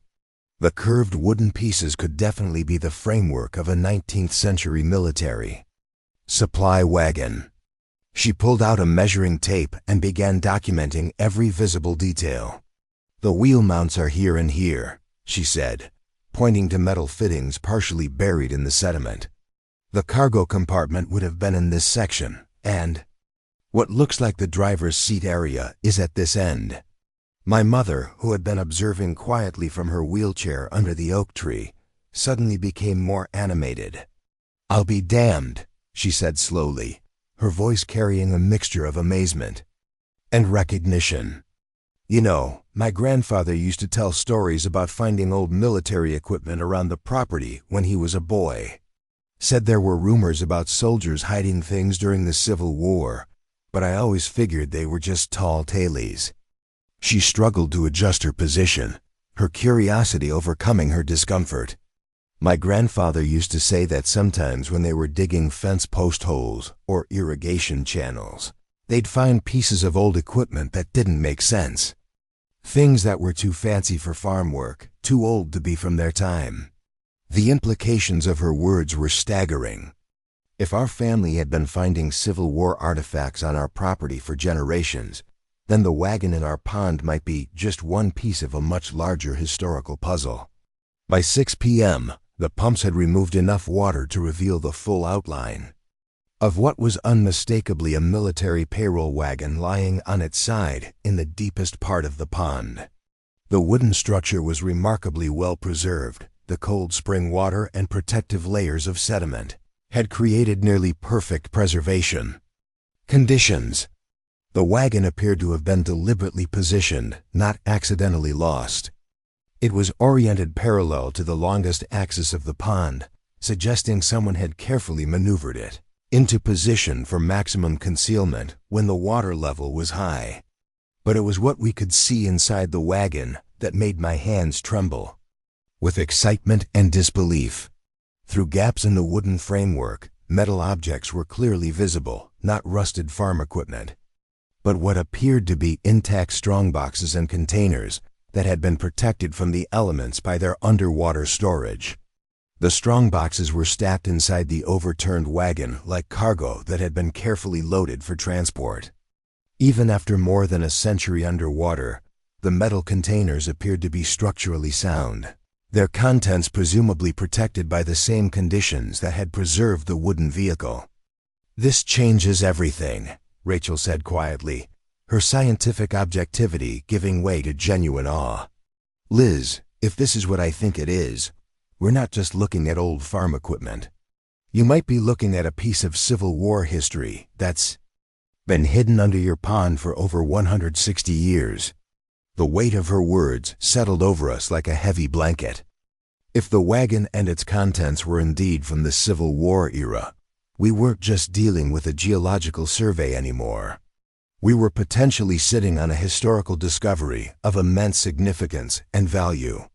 The curved wooden pieces could definitely be the framework of a 19th century military supply wagon." She pulled out a measuring tape and began documenting every visible detail. "The wheel mounts are here and here," she said, pointing to metal fittings partially buried in the sediment. "The cargo compartment would have been in this section, and what looks like the driver's seat area is at this end." My mother, who had been observing quietly from her wheelchair under the oak tree, suddenly became more animated. "I'll be damned," she said slowly, her voice carrying a mixture of amazement and recognition. "You know, my grandfather used to tell stories about finding old military equipment around the property when he was a boy. Said there were rumors about soldiers hiding things during the Civil War, but I always figured they were just tall tales." She struggled to adjust her position, her curiosity overcoming her discomfort. "My grandfather used to say that sometimes when they were digging fence post holes or irrigation channels, they'd find pieces of old equipment that didn't make sense. Things that were too fancy for farm work, too old to be from their time." The implications of her words were staggering. If our family had been finding Civil War artifacts on our property for generations, then the wagon in our pond might be just one piece of a much larger historical puzzle. By 6 p.m., the pumps had removed enough water to reveal the full outline of what was unmistakably a military payroll wagon lying on its side in the deepest part of the pond. The wooden structure was remarkably well preserved. The cold spring water and protective layers of sediment had created nearly perfect preservation conditions. The wagon appeared to have been deliberately positioned, not accidentally lost. It was oriented parallel to the longest axis of the pond, suggesting someone had carefully maneuvered it into position for maximum concealment when the water level was high. But it was what we could see inside the wagon that made my hands tremble with excitement and disbelief. Through gaps in the wooden framework, metal objects were clearly visible, not rusted farm equipment, but what appeared to be intact strongboxes and containers that had been protected from the elements by their underwater storage. The strongboxes were stacked inside the overturned wagon like cargo that had been carefully loaded for transport. Even after more than a century underwater, the metal containers appeared to be structurally sound, their contents presumably protected by the same conditions that had preserved the wooden vehicle. "This changes everything," Rachel said quietly, her scientific objectivity giving way to genuine awe. "Liz, if this is what I think it is, we're not just looking at old farm equipment. You might be looking at a piece of Civil War history that's been hidden under your pond for over 160 years. The weight of her words settled over us like a heavy blanket. If the wagon and its contents were indeed from the Civil War era, we weren't just dealing with a geological survey anymore. We were potentially sitting on a historical discovery of immense significance and value.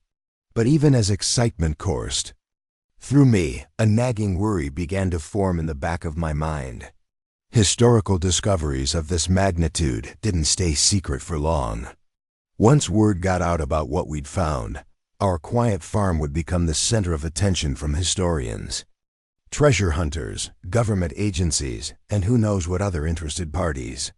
But even as excitement coursed through me, a nagging worry began to form in the back of my mind. Historical discoveries of this magnitude didn't stay secret for long. Once word got out about what we'd found, our quiet farm would become the center of attention from historians, treasure hunters, government agencies, and who knows what other interested parties.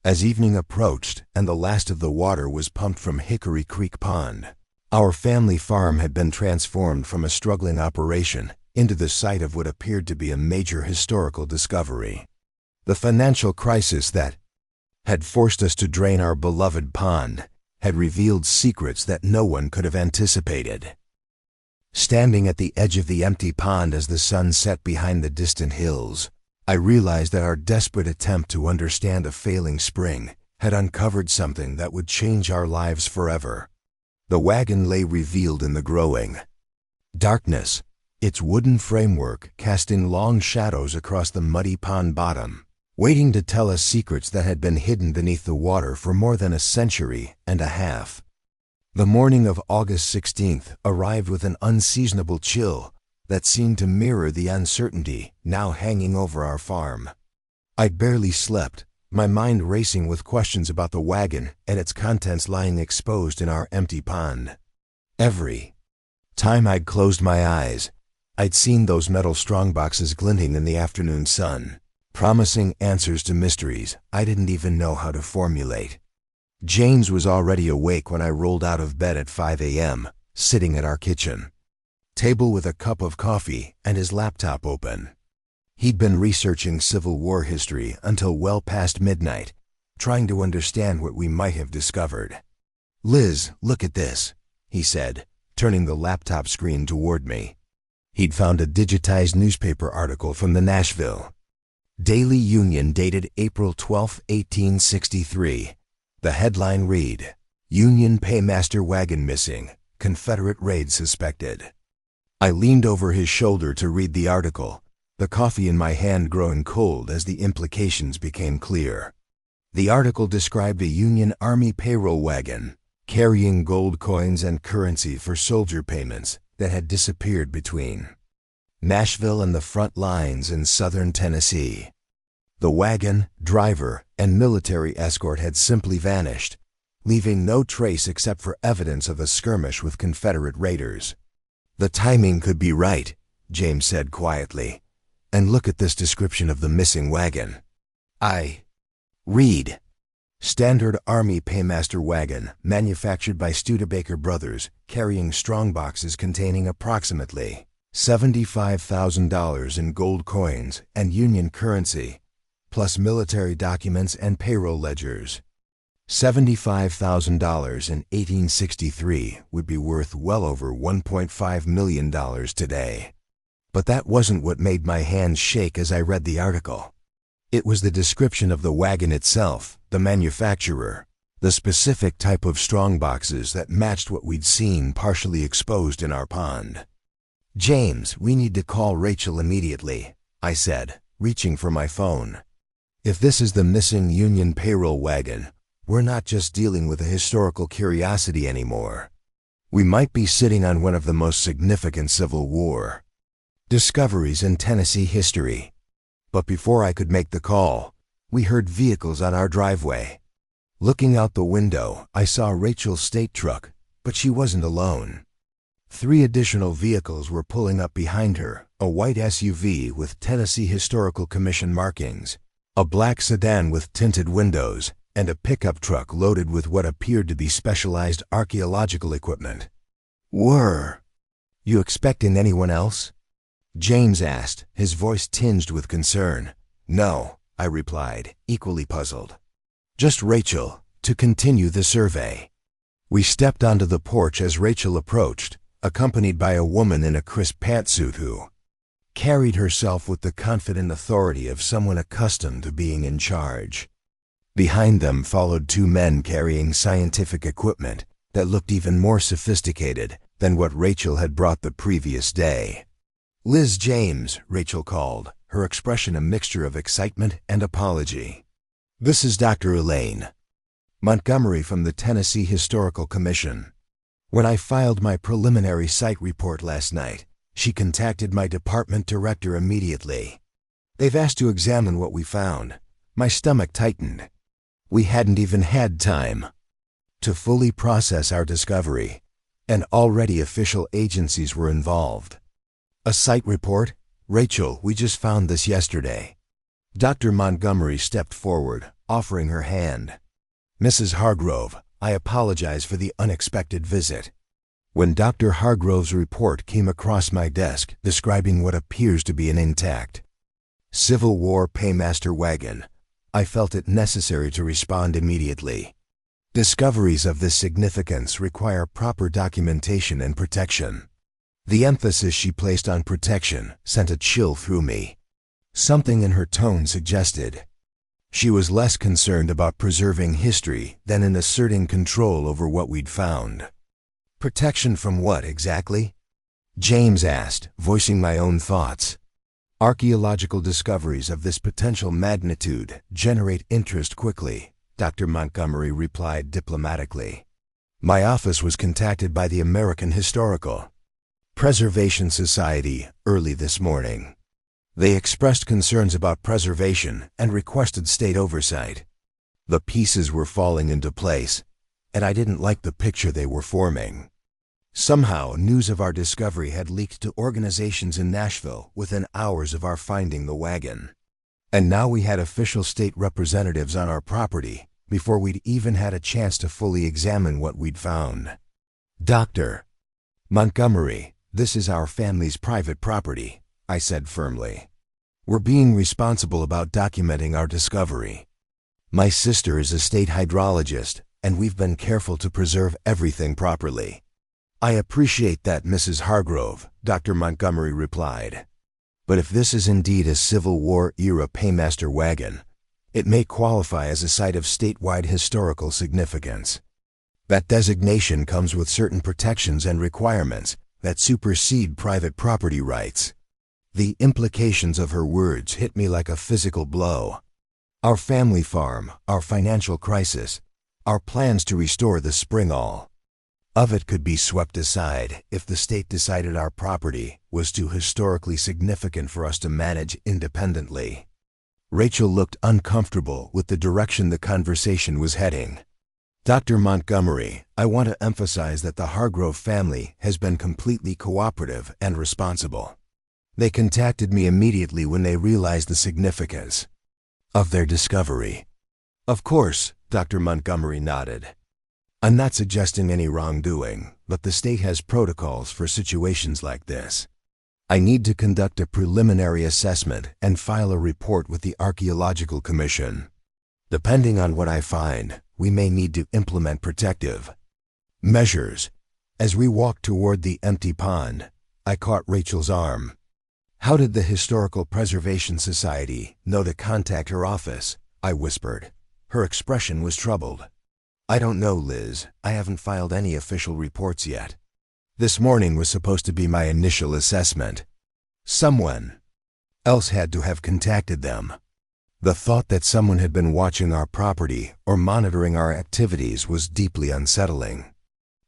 As evening approached and the last of the water was pumped from Hickory Creek Pond, our family farm had been transformed from a struggling operation into the site of what appeared to be a major historical discovery. The financial crisis that had forced us to drain our beloved pond had revealed secrets that no one could have anticipated. Standing at the edge of the empty pond as the sun set behind the distant hills, I realized that our desperate attempt to understand a failing spring had uncovered something that would change our lives forever. The wagon lay revealed in the growing darkness, its wooden framework casting long shadows across the muddy pond bottom, waiting to tell us secrets that had been hidden beneath the water for more than a century and a half. The morning of August 16th arrived with an unseasonable chill that seemed to mirror the uncertainty now hanging over our farm. I'd barely slept, my mind racing with questions about the wagon and its contents lying exposed in our empty pond. Every time I'd closed my eyes, I'd seen those metal strongboxes glinting in the afternoon sun, promising answers to mysteries I didn't even know how to formulate. James was already awake when I rolled out of bed at 5 a.m., sitting at our kitchen table with a cup of coffee and his laptop open. He'd been researching Civil War history until well past midnight, trying to understand what we might have discovered. "Liz, look at this," he said, turning the laptop screen toward me. He'd found a digitized newspaper article from the Nashville Daily Union dated April 12, 1863. The headline read, "Union Paymaster Wagon Missing, Confederate Raid Suspected." I leaned over his shoulder to read the article, the coffee in my hand growing cold as the implications became clear. The article described a Union Army payroll wagon carrying gold coins and currency for soldier payments that had disappeared between Nashville and the front lines in southern Tennessee. The wagon, driver, and military escort had simply vanished, leaving no trace except for evidence of a skirmish with Confederate raiders. "The timing could be right," James said quietly. "And look at this description of the missing wagon." Read. "Standard Army Paymaster Wagon, manufactured by Studebaker Brothers, carrying strong boxes containing approximately $75,000 in gold coins and Union currency, plus military documents and payroll ledgers." $75,000 in 1863 would be worth well over $1.5 million today. But that wasn't what made my hands shake as I read the article. It was the description of the wagon itself, the manufacturer, the specific type of strong boxes that matched what we'd seen partially exposed in our pond. "James, we need to call Rachel immediately," I said, reaching for my phone. "If this is the missing Union payroll wagon, we're not just dealing with a historical curiosity anymore. We might be sitting on one of the most significant Civil War discoveries in Tennessee history." But before I could make the call, we heard vehicles on our driveway. Looking out the window, I saw Rachel's state truck, but she wasn't alone. 3 additional vehicles were pulling up behind her, a white SUV with Tennessee Historical Commission markings, a black sedan with tinted windows, and a pickup truck loaded with what appeared to be specialized archaeological equipment. "Were you expecting anyone else?" James asked, his voice tinged with concern. "No," I replied, equally puzzled. "Just Rachel, to continue the survey." We stepped onto the porch as Rachel approached, accompanied by a woman in a crisp pantsuit who carried herself with the confident authority of someone accustomed to being in charge. Behind them followed 2 men carrying scientific equipment that looked even more sophisticated than what Rachel had brought the previous day. "Liz, James," Rachel called, her expression a mixture of excitement and apology. "This is Dr. Elaine Montgomery from the Tennessee Historical Commission. When I filed my preliminary site report last night, she contacted my department director immediately. They've asked to examine what we found." My stomach tightened. We hadn't even had time to fully process our discovery, and already official agencies were involved. "A site report? Rachel, we just found this yesterday." Dr. Montgomery stepped forward, offering her hand. "Mrs. Hargrove, I apologize for the unexpected visit." When Dr. Hargrove's report came across my desk describing what appears to be an intact Civil War paymaster wagon, I felt it necessary to respond immediately. Discoveries of this significance require proper documentation and protection. The emphasis she placed on protection sent a chill through me. Something in her tone suggested she was less concerned about preserving history than in asserting control over what we'd found. "Protection from what exactly?" James asked, voicing my own thoughts. "Archaeological discoveries of this potential magnitude generate interest quickly," Dr. Montgomery replied diplomatically. "My office was contacted by the American Historical Preservation Society early this morning. They expressed concerns about preservation and requested state oversight. The pieces were falling into place, and I didn't like the picture they were forming. Somehow, news of our discovery had leaked to organizations in Nashville within hours of our finding the wagon. And now we had official state representatives on our property, before we'd even had a chance to fully examine what we'd found. "Dr. Montgomery, this is our family's private property," I said firmly. "We're being responsible about documenting our discovery. My sister is a state hydrologist, and we've been careful to preserve everything properly." "I appreciate that, Mrs. Hargrove," Dr. Montgomery replied. "But if this is indeed a Civil War-era paymaster wagon, it may qualify as a site of statewide historical significance. That designation comes with certain protections and requirements that supersede private property rights." The implications of her words hit me like a physical blow. Our family farm, our financial crisis, our plans to restore the spring, all of it could be swept aside if the state decided our property was too historically significant for us to manage independently. Rachel looked uncomfortable with the direction the conversation was heading. "Dr. Montgomery, I want to emphasize that the Hargrove family has been completely cooperative and responsible. They contacted me immediately when they realized the significance of their discovery." "Of course," Dr. Montgomery nodded. "I'm not suggesting any wrongdoing, but the state has protocols for situations like this. I need to conduct a preliminary assessment and file a report with the Archaeological Commission. Depending on what I find, we may need to implement protective measures." As we walked toward the empty pond, I caught Rachel's arm. "How did the Historical Preservation Society know to contact her office?" I whispered. Her expression was troubled. "I don't know, Liz. I haven't filed any official reports yet. This morning was supposed to be my initial assessment. Someone else had to have contacted them." The thought that someone had been watching our property or monitoring our activities was deeply unsettling.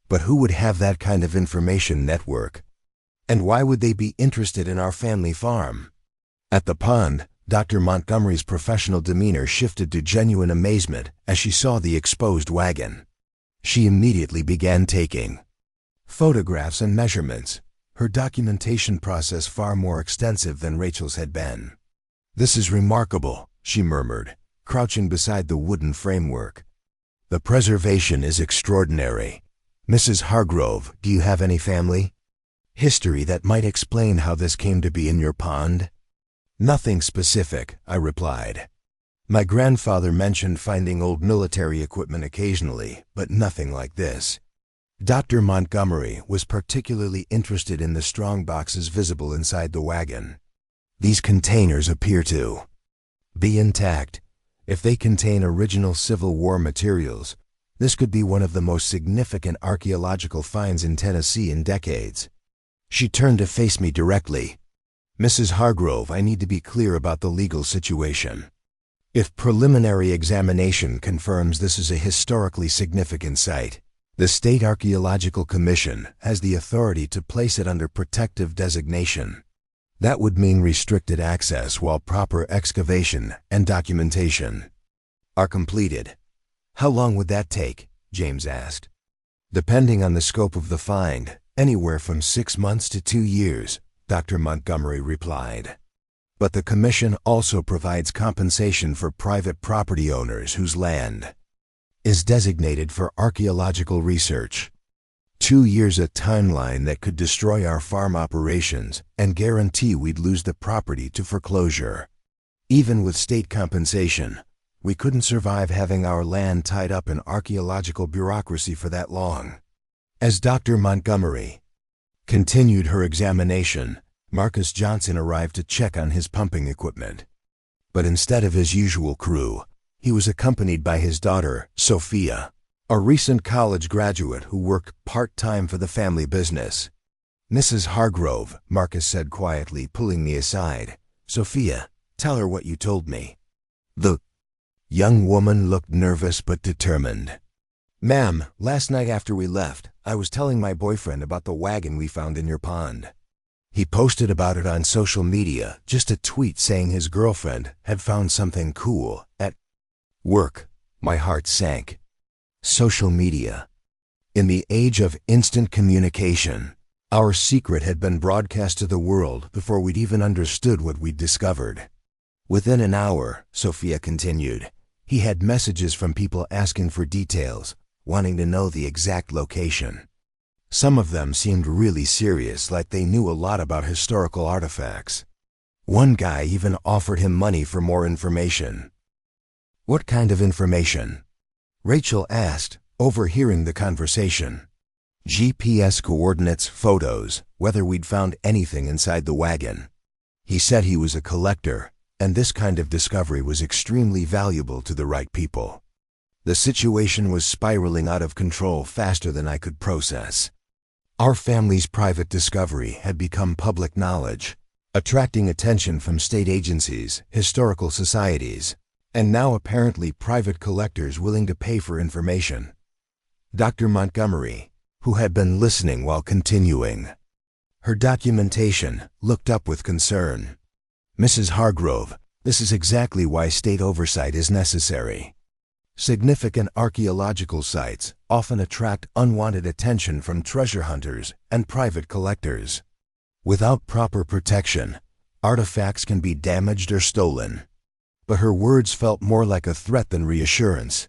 But who would have that kind of information network? And why would they be interested in our family farm? At the pond, Dr. Montgomery's professional demeanor shifted to genuine amazement as she saw the exposed wagon. She immediately began taking photographs and measurements, her documentation process far more extensive than Rachel's had been. "This is remarkable," she murmured, crouching beside the wooden framework. "The preservation is extraordinary. Mrs. Hargrove, do you have any family history that might explain how this came to be in your pond?" "Nothing specific," I replied. "My grandfather mentioned finding old military equipment occasionally, but nothing like this." Dr. Montgomery was particularly interested in the strong boxes visible inside the wagon. "These containers appear to be intact. If they contain original Civil War materials, this could be one of the most significant archaeological finds in Tennessee in decades." She turned to face me directly. "Mrs. Hargrove, I need to be clear about the legal situation. If preliminary examination confirms this is a historically significant site, the State Archaeological Commission has the authority to place it under protective designation. That would mean restricted access while proper excavation and documentation are completed." "How long would that take?" James asked. "Depending on the scope of the find, anywhere from 6 months to 2 years, Dr. Montgomery replied. "But the Commission also provides compensation for private property owners whose land is designated for archaeological research. 2 years a timeline that could destroy our farm operations and guarantee we'd lose the property to foreclosure. Even with state compensation, we couldn't survive having our land tied up in archaeological bureaucracy for that long." As Dr. Montgomery continued her examination, Marcus Johnson arrived to check on his pumping equipment. But instead of his usual crew, he was accompanied by his daughter, Sophia, a recent college graduate who worked part-time for the family business. "Mrs. Hargrove," Marcus said quietly, pulling me aside. "Sophia, tell her what you told me." The young woman looked nervous but determined. "Ma'am, last night after we left, I was telling my boyfriend about the wagon we found in your pond. He posted about it on social media, just a tweet saying his girlfriend had found something cool at work." My heart sank. Social media. In the age of instant communication, our secret had been broadcast to the world before we'd even understood what we'd discovered. "Within an hour," Sophia continued, He had messages from people asking for details, wanting to know the exact location. Some of them seemed really serious, like they knew a lot about historical artifacts. One guy even offered him money for more information. "What kind of information?" Rachel asked, overhearing the conversation. "GPS coordinates, photos, whether we'd found anything inside the wagon." He said he was a collector, and this kind of discovery was extremely valuable to the right people. The situation was spiraling out of control faster than I could process. Our family's private discovery had become public knowledge, attracting attention from state agencies, historical societies, and now apparently private collectors willing to pay for information. Dr. Montgomery, who had been listening while continuing her documentation, looked up with concern. "Mrs. Hargrove, this is exactly why state oversight is necessary. Significant archaeological sites often attract unwanted attention from treasure hunters and private collectors. Without proper protection, artifacts can be damaged or stolen." But her words felt more like a threat than reassurance.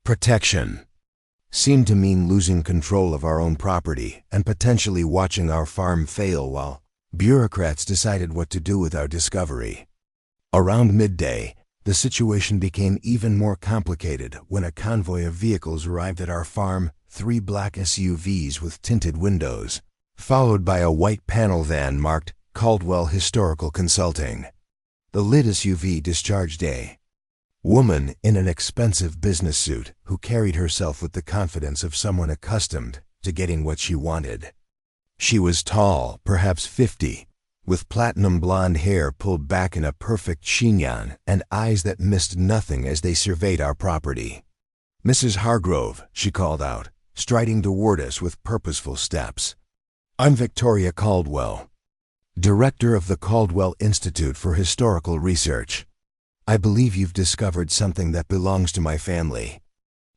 Protection seemed to mean losing control of our own property and potentially watching our farm fail while bureaucrats decided what to do with our discovery. Around midday, the situation became even more complicated when a convoy of vehicles arrived at our farm, 3 black SUVs with tinted windows, followed by a white panel van marked Caldwell Historical Consulting. The lit SUV discharged a woman in an expensive business suit who carried herself with the confidence of someone accustomed to getting what she wanted. She was tall, perhaps 50, with platinum blonde hair pulled back in a perfect chignon and eyes that missed nothing as they surveyed our property. "Mrs. Hargrove," she called out, striding toward us with purposeful steps. "I'm Victoria Caldwell, director of the Caldwell Institute for Historical Research. I believe you've discovered something that belongs to my family."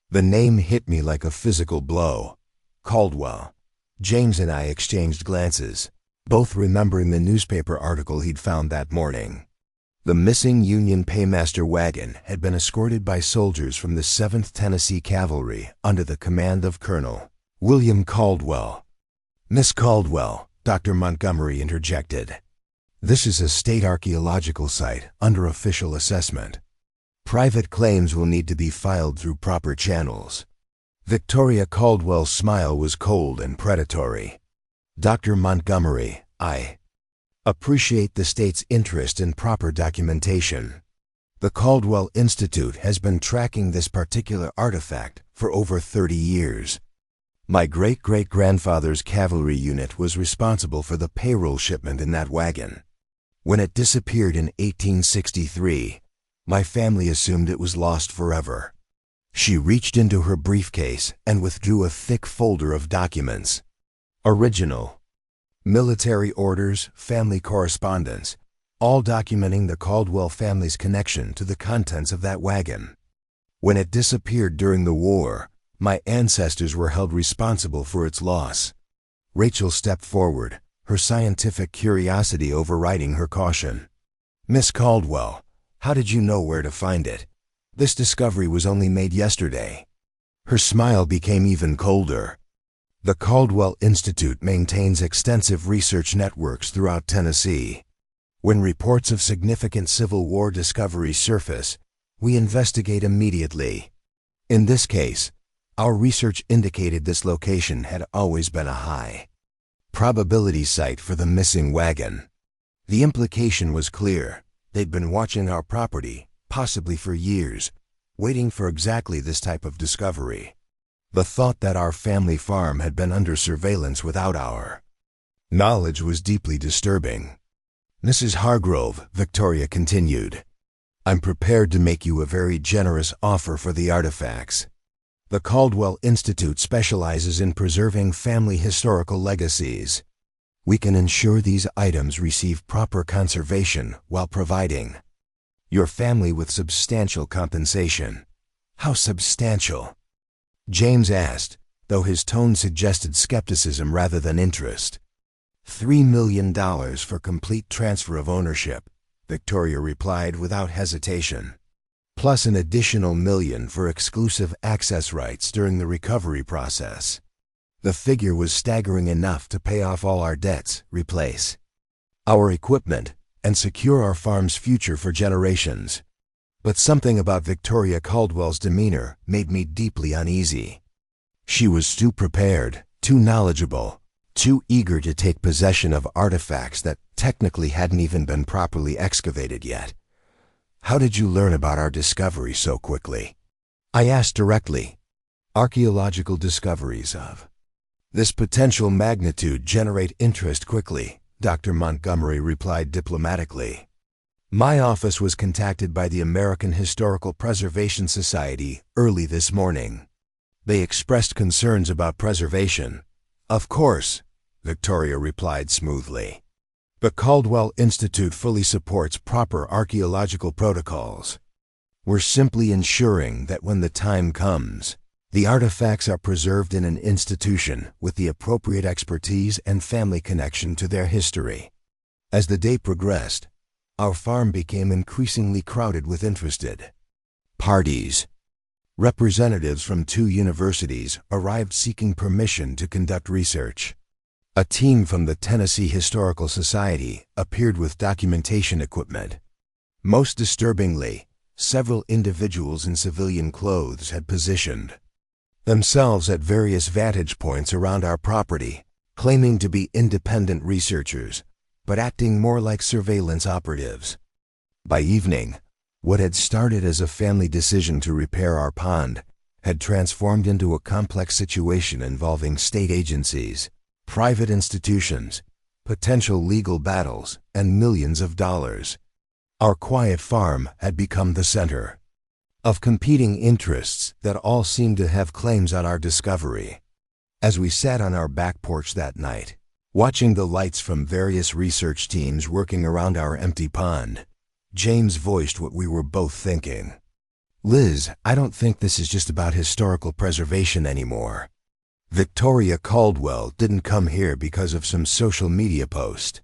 The name hit me like a physical blow. Caldwell. James and I exchanged glances, both remembering the newspaper article he'd found that morning. The missing Union Paymaster wagon had been escorted by soldiers from the 7th Tennessee Cavalry under the command of Colonel William Caldwell. "Miss Caldwell," Dr. Montgomery interjected, "this is a state archaeological site under official assessment. Private claims will need to be filed through proper channels." Victoria Caldwell's smile was cold and predatory. "Dr. Montgomery, I appreciate the state's interest in proper documentation. The Caldwell Institute has been tracking this particular artifact for over 30 years. My great-great-grandfather's cavalry unit was responsible for the payroll shipment in that wagon. When it disappeared in 1863, my family assumed it was lost forever." She reached into her briefcase and withdrew a thick folder of documents. Original military orders, family correspondence, all documenting the Caldwell family's connection to the contents of that wagon. When it disappeared during the war, my ancestors were held responsible for its loss. Rachel stepped forward, her scientific curiosity overriding her caution. "Miss Caldwell, how did you know where to find it? This discovery was only made yesterday." Her smile became even colder. "The Caldwell Institute maintains extensive research networks throughout Tennessee. When reports of significant Civil War discoveries surface, we investigate immediately. In this case, our research indicated this location had always been a high probability site for the missing wagon." The implication was clear. They'd been watching our property, possibly for years, waiting for exactly this type of discovery. The thought that our family farm had been under surveillance without our knowledge was deeply disturbing. "Mrs. Hargrove," Victoria continued, "I'm prepared to make you a very generous offer for the artifacts. The Caldwell Institute specializes in preserving family historical legacies. We can ensure these items receive proper conservation while providing your family with substantial compensation." "How substantial?" James asked, though his tone suggested skepticism rather than interest. $3 million for complete transfer of ownership," Victoria replied without hesitation. plus an additional $1 million for exclusive access rights during the recovery process. The figure was staggering enough to pay off all our debts, replace our equipment, and secure our farm's future for generations. But something about Victoria Caldwell's demeanor made me deeply uneasy. She was too prepared, too knowledgeable, too eager to take possession of artifacts that technically hadn't even been properly excavated yet. "How did you learn about our discovery so quickly?" I asked directly. "Archaeological discoveries of this potential magnitude generate interest quickly," Dr. Montgomery replied diplomatically. "My office was contacted by the American Historical Preservation Society early this morning. They expressed concerns about preservation." "Of course," Victoria replied smoothly. "The Caldwell Institute fully supports proper archaeological protocols. We're simply ensuring that when the time comes, the artifacts are preserved in an institution with the appropriate expertise and family connection to their history." As the day progressed, our farm became increasingly crowded with interested parties. Representatives from 2 universities arrived seeking permission to conduct research. A team from the Tennessee Historical Society appeared with documentation equipment. Most disturbingly, several individuals in civilian clothes had positioned themselves at various vantage points around our property, claiming to be independent researchers, but acting more like surveillance operatives. By evening, what had started as a family decision to repair our pond had transformed into a complex situation involving state agencies, private institutions, potential legal battles, and millions of dollars. Our quiet farm had become the center of competing interests that all seemed to have claims on our discovery. As we sat on our back porch that night, watching the lights from various research teams working around our empty pond, James voiced what we were both thinking. "Liz, I don't think this is just about historical preservation anymore. Victoria Caldwell didn't come here because of some social media post.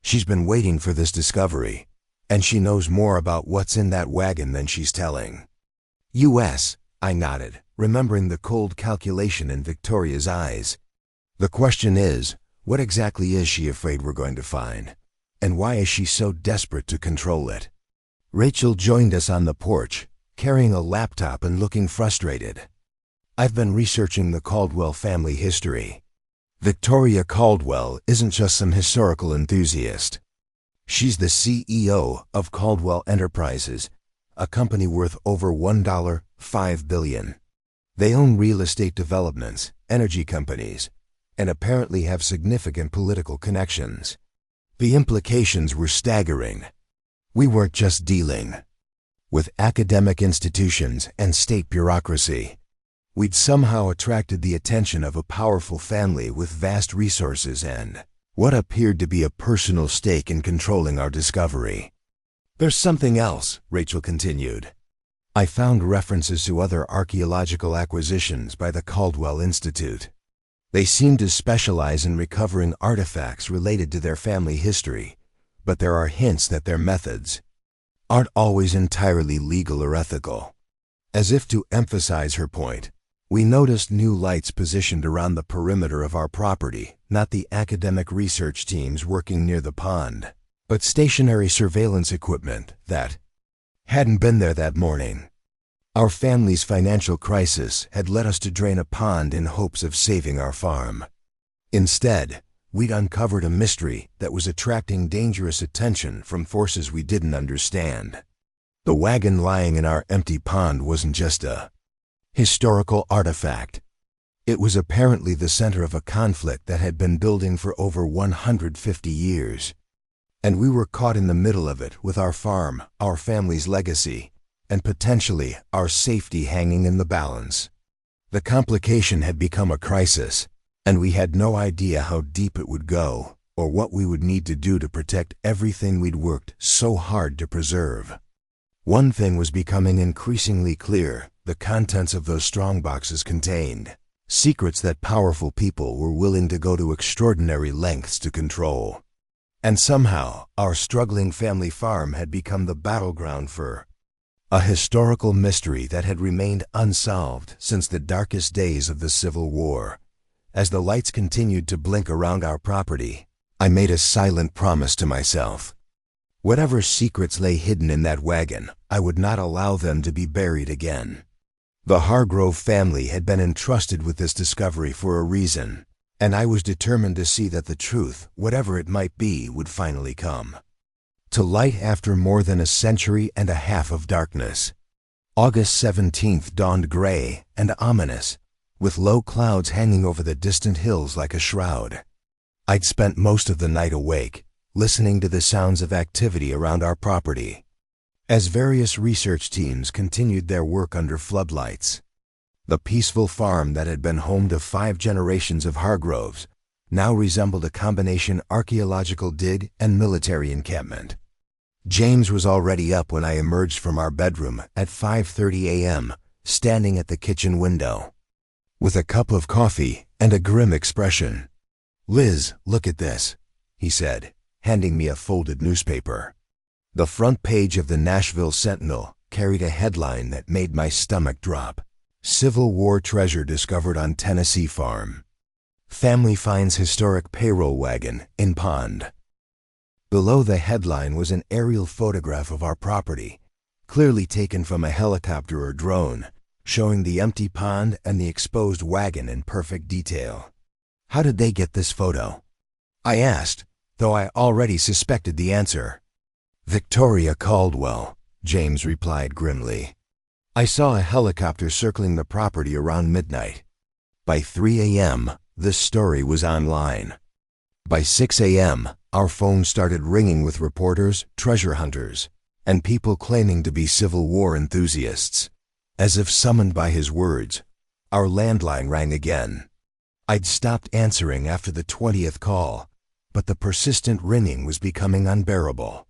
She's been waiting for this discovery, and she knows more about what's in that wagon than she's telling." "U.S.," I nodded, remembering the cold calculation in Victoria's eyes. "The question is, what exactly is she afraid we're going to find? And why is she so desperate to control it?" Rachel joined us on the porch, carrying a laptop and looking frustrated. "I've been researching the Caldwell family history. Victoria Caldwell isn't just some historical enthusiast. She's the CEO of Caldwell Enterprises, a company worth over $1.5 billion. They own real estate developments, energy companies, and apparently have significant political connections." The implications were staggering. We weren't just dealing with academic institutions and state bureaucracy. We'd somehow attracted the attention of a powerful family with vast resources and what appeared to be a personal stake in controlling our discovery. "There's something else," Rachel continued. "I found references to other archaeological acquisitions by the Caldwell Institute. They seem to specialize in recovering artifacts related to their family history, but there are hints that their methods aren't always entirely legal or ethical." As if to emphasize her point, we noticed new lights positioned around the perimeter of our property, not the academic research teams working near the pond, but stationary surveillance equipment that hadn't been there that morning. Our family's financial crisis had led us to drain a pond in hopes of saving our farm. Instead, we'd uncovered a mystery that was attracting dangerous attention from forces we didn't understand. The wagon lying in our empty pond wasn't just a historical artifact. It was apparently the center of a conflict that had been building for over 150 years. And we were caught in the middle of it with our farm, our family's legacy, and potentially our safety hanging in the balance. The complication had become a crisis, and we had no idea how deep it would go or what we would need to do to protect everything we'd worked so hard to preserve. One thing was becoming increasingly clear: the contents of those strongboxes contained secrets that powerful people were willing to go to extraordinary lengths to control. And somehow, our struggling family farm had become the battleground for a historical mystery that had remained unsolved since the darkest days of the Civil War. As the lights continued to blink around our property, I made a silent promise to myself. Whatever secrets lay hidden in that wagon, I would not allow them to be buried again. The Hargrove family had been entrusted with this discovery for a reason, and I was determined to see that the truth, whatever it might be, would finally come to light after more than a century and a half of darkness. August 17th dawned gray and ominous, with low clouds hanging over the distant hills like a shroud. I'd spent most of the night awake, listening to the sounds of activity around our property, as various research teams continued their work under floodlights. The peaceful farm that had been home to 5 generations of Hargroves now resembled a combination archaeological dig and military encampment. James was already up when I emerged from our bedroom at 5:30 a.m., standing at the kitchen window, with a cup of coffee and a grim expression. "Liz, look at this," he said, handing me a folded newspaper. The front page of the Nashville Sentinel carried a headline that made my stomach drop. "Civil War treasure discovered on Tennessee farm. Family finds historic payroll wagon in pond." Below the headline was an aerial photograph of our property, clearly taken from a helicopter or drone, showing the empty pond and the exposed wagon in perfect detail. "How did they get this photo?" I asked, though I already suspected the answer. "Victoria Caldwell," James replied grimly. "I saw a helicopter circling the property around midnight. By 3 a.m., this story was online. By 6 a.m., our phones started ringing with reporters, treasure hunters, and people claiming to be Civil War enthusiasts. As if summoned by his words, our landline rang again. I'd stopped answering after the 20th call, but the persistent ringing was becoming unbearable.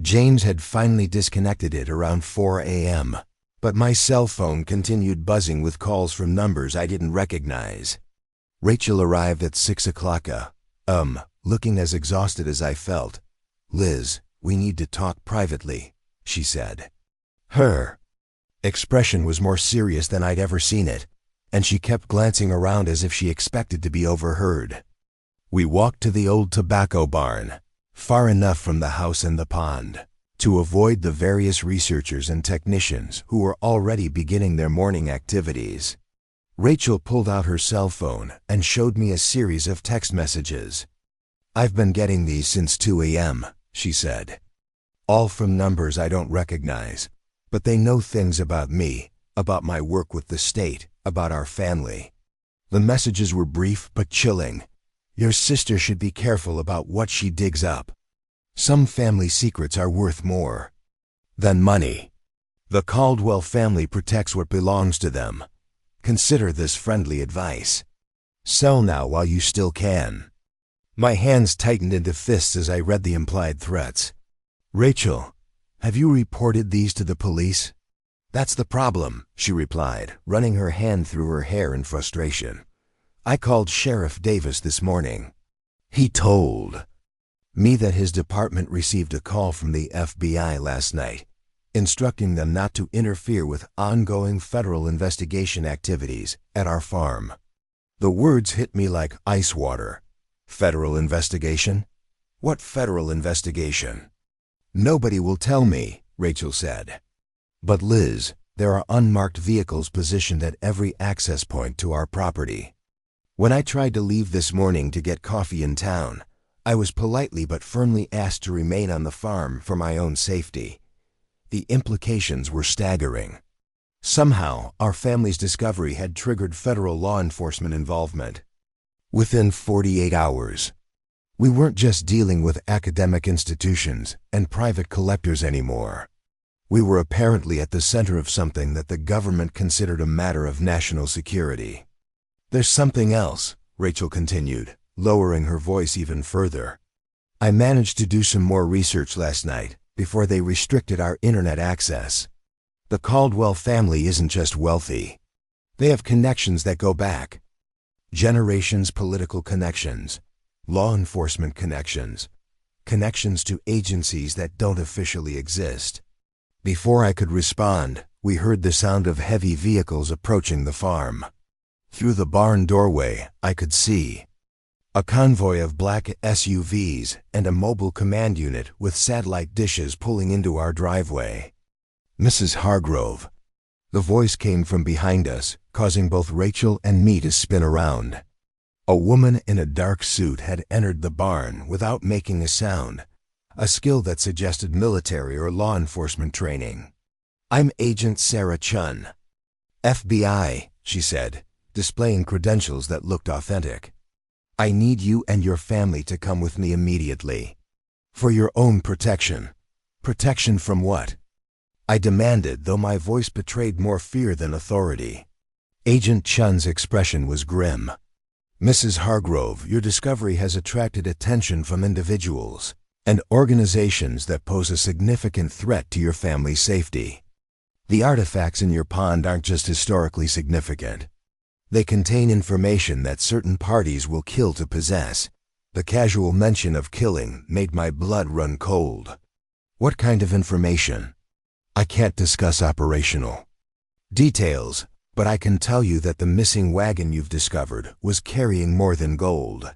James had finally disconnected it around 4 a.m., but my cell phone continued buzzing with calls from numbers I didn't recognize. Rachel arrived at 6 o'clock, looking as exhausted as I felt. "Liz, we need to talk privately," she said. Her expression was more serious than I'd ever seen it, and she kept glancing around as if she expected to be overheard. We walked to the old tobacco barn, far enough from the house and the pond to avoid the various researchers and technicians who were already beginning their morning activities. Rachel pulled out her cell phone and showed me a series of text messages. "I've been getting these since 2 a.m., she said. "All from numbers I don't recognize, but they know things about me, about my work with the state, about our family." The messages were brief but chilling. "Your sister should be careful about what she digs up. Some family secrets are worth more than money. The Caldwell family protects what belongs to them. Consider this friendly advice. Sell now while you still can." My hands tightened into fists as I read the implied threats. "Rachel, have you reported these to the police?" "That's the problem," she replied, running her hand through her hair in frustration. "I called Sheriff Davis this morning. He told me that his department received a call from the FBI last night, instructing them not to interfere with ongoing federal investigation activities at our farm." The words hit me like ice water. Federal investigation? What federal investigation? "Nobody will tell me," Rachel said. "But Liz, there are unmarked vehicles positioned at every access point to our property. When I tried to leave this morning to get coffee in town, I was politely but firmly asked to remain on the farm for my own safety. The implications were staggering. Somehow, our family's discovery had triggered federal law enforcement involvement. Within 48 hours, we weren't just dealing with academic institutions and private collectors anymore. We were apparently at the center of something that the government considered a matter of national security. "There's something else," Rachel continued, lowering her voice even further. "I managed to do some more research last night before they restricted our internet access. The Caldwell family isn't just wealthy. They have connections that go back generations, political connections, law enforcement connections, connections to agencies that don't officially exist. Before I could respond, we heard the sound of heavy vehicles approaching the farm. Through the barn doorway, I could see a convoy of black SUVs and a mobile command unit with satellite dishes pulling into our driveway. "Mrs. Hargrove." The voice came from behind us, causing both Rachel and me to spin around. A woman in a dark suit had entered the barn without making a sound, a skill that suggested military or law enforcement training. "I'm Agent Sarah Chun, FBI," she said, displaying credentials that looked authentic. "I need you and your family to come with me immediately. For your own protection." "Protection from what?" I demanded, though my voice betrayed more fear than authority. Agent Chun's expression was grim. "Mrs. Hargrove, your discovery has attracted attention from individuals and organizations that pose a significant threat to your family's safety. The artifacts in your pond aren't just historically significant. They contain information that certain parties will kill to possess." The casual mention of killing made my blood run cold. "What kind of information?" "I can't discuss operational details, but I can tell you that the missing wagon you've discovered was carrying more than gold.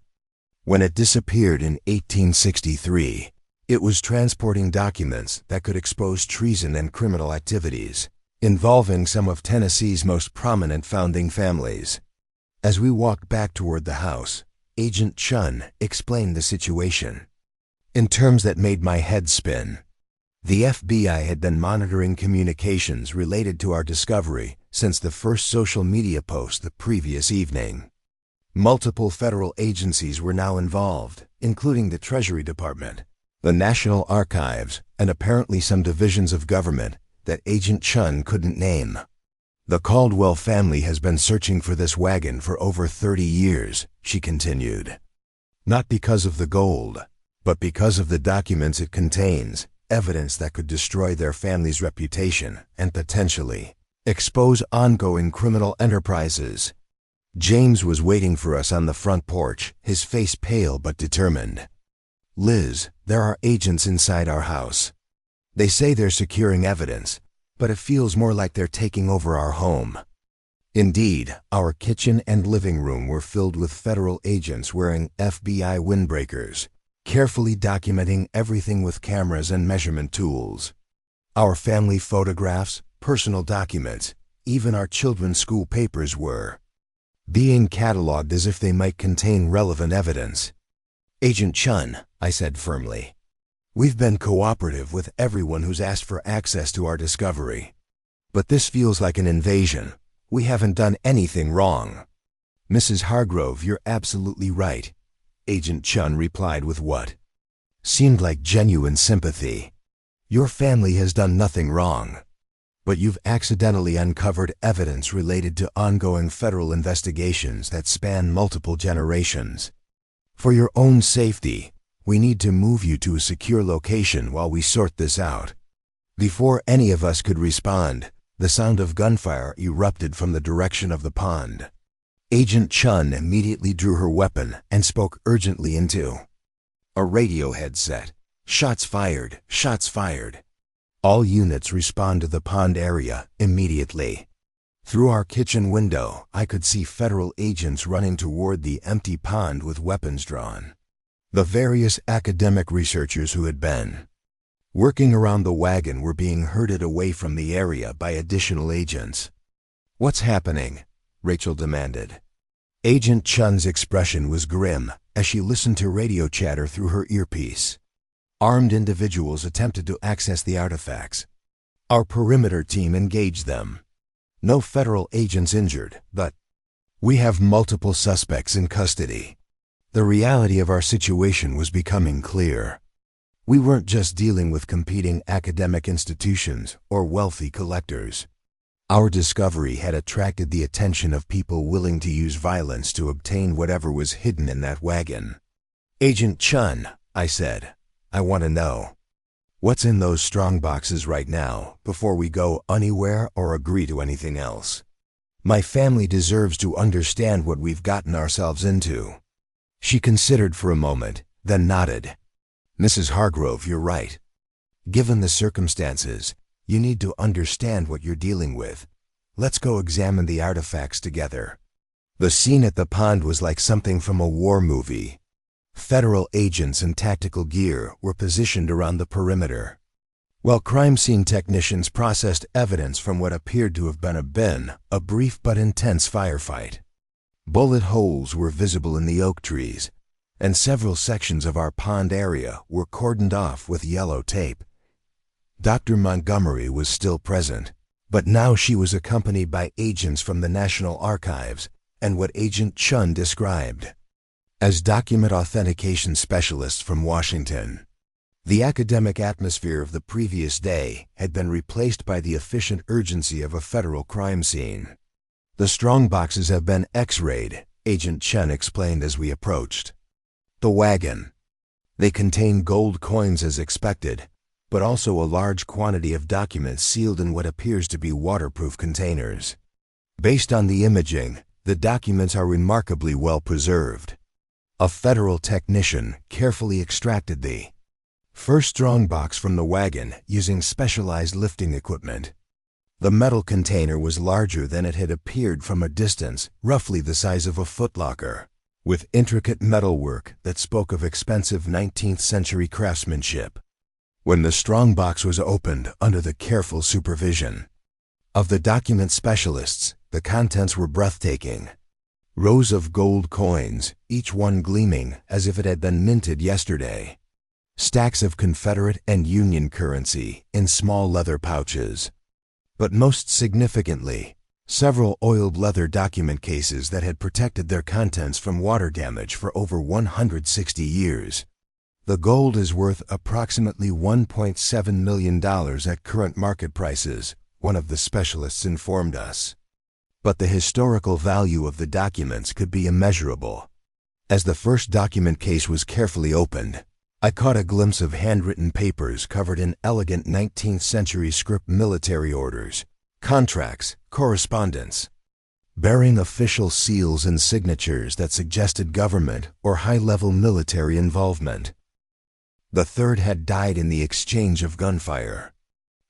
When it disappeared in 1863, it was transporting documents that could expose treason and criminal activities involving some of Tennessee's most prominent founding families." As we walked back toward the house, Agent Chun explained the situation in terms that made my head spin. The FBI had been monitoring communications related to our discovery since the first social media post the previous evening. Multiple federal agencies were now involved, including the Treasury Department, the National Archives, and apparently some divisions of government that Agent Chun couldn't name. "The Caldwell family has been searching for this wagon for over 30 years, she continued. "Not because of the gold, but because of the documents it contains, evidence that could destroy their family's reputation and potentially expose ongoing criminal enterprises." James was waiting for us on the front porch, his face pale but determined. "Liz, there are agents inside our house. They say they're securing evidence, but it feels more like they're taking over our home." Indeed, our kitchen and living room were filled with federal agents wearing FBI windbreakers, carefully documenting everything with cameras and measurement tools. Our family photographs, personal documents, even our children's school papers were being cataloged as if they might contain relevant evidence. "Agent Chun," I said firmly, "we've been cooperative with everyone who's asked for access to our discovery. But this feels like an invasion. We haven't done anything wrong." "Mrs. Hargrove, you're absolutely right," Agent Chun replied with what seemed like genuine sympathy. "Your family has done nothing wrong. But you've accidentally uncovered evidence related to ongoing federal investigations that span multiple generations. For your own safety, we need to move you to a secure location while we sort this out." Before any of us could respond, the sound of gunfire erupted from the direction of the pond. Agent Chun immediately drew her weapon and spoke urgently into a radio headset. "Shots fired! Shots fired! All units respond to the pond area immediately." Through our kitchen window, I could see federal agents running toward the empty pond with weapons drawn. The various academic researchers who had been working around the wagon were being herded away from the area by additional agents. "What's happening?" Rachel demanded. Agent Chun's expression was grim as she listened to radio chatter through her earpiece. "Armed individuals attempted to access the artifacts. Our perimeter team engaged them. No federal agents injured, but we have multiple suspects in custody." The reality of our situation was becoming clear. We weren't just dealing with competing academic institutions or wealthy collectors. Our discovery had attracted the attention of people willing to use violence to obtain whatever was hidden in that wagon. "Agent Chun," I said, "I want to know what's in those strong boxes right now before we go anywhere or agree to anything else. My family deserves to understand what we've gotten ourselves into." She considered for a moment, then nodded. "Mrs. Hargrove, you're right. Given the circumstances, You need to understand what you're dealing with. Let's go examine the artifacts together. The scene at the pond was like something from a war movie. Federal agents in tactical gear were positioned around the perimeter, while crime scene technicians processed evidence from what appeared to have been a brief but intense firefight. Bullet holes were visible in the oak trees, and several sections of our pond area were cordoned off with yellow tape. Dr. Montgomery was still present, but now she was accompanied by agents from the National Archives and what Agent Chun described as document authentication specialists from Washington. The academic atmosphere of the previous day had been replaced by the efficient urgency of a federal crime scene. The strong boxes have been X-rayed, Agent Chun explained as we approached the wagon. They contain gold coins as expected, but also a large quantity of documents sealed in what appears to be waterproof containers. Based on the imaging, the documents are remarkably well preserved. A federal technician carefully extracted the first strongbox from the wagon using specialized lifting equipment. The metal container was larger than it had appeared from a distance, roughly the size of a footlocker, with intricate metalwork that spoke of expensive 19th century craftsmanship. When the strongbox was opened under the careful supervision of the document specialists, the contents were breathtaking. Rows of gold coins, each one gleaming as if it had been minted yesterday. Stacks of Confederate and Union currency in small leather pouches. But most significantly, several oiled leather document cases that had protected their contents from water damage for over 160 years. The gold is worth approximately $1.7 million at current market prices, one of the specialists informed us. But the historical value of the documents could be immeasurable. As the first document case was carefully opened, I caught a glimpse of handwritten papers covered in elegant 19th century script, military orders, contracts, correspondence, bearing official seals and signatures that suggested government or high-level military involvement. The third had died in the exchange of gunfire.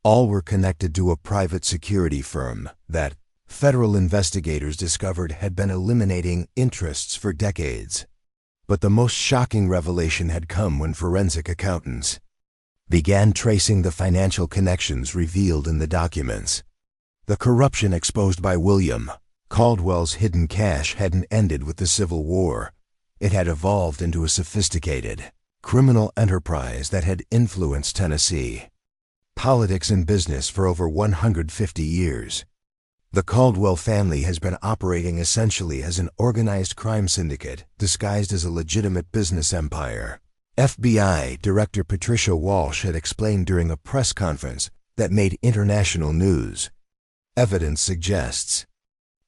All were connected to a private security firm that federal investigators discovered had been eliminating interests for decades. But the most shocking revelation had come when forensic accountants began tracing the financial connections revealed in the documents. The corruption exposed by William Caldwell's hidden cash hadn't ended with the Civil War. It had evolved into a sophisticated criminal enterprise that had influenced Tennessee politics and business for over 150 years. The Caldwell family has been operating essentially as an organized crime syndicate disguised as a legitimate business empire. FBI Director Patricia Walsh had explained during a press conference that made international news. Evidence suggests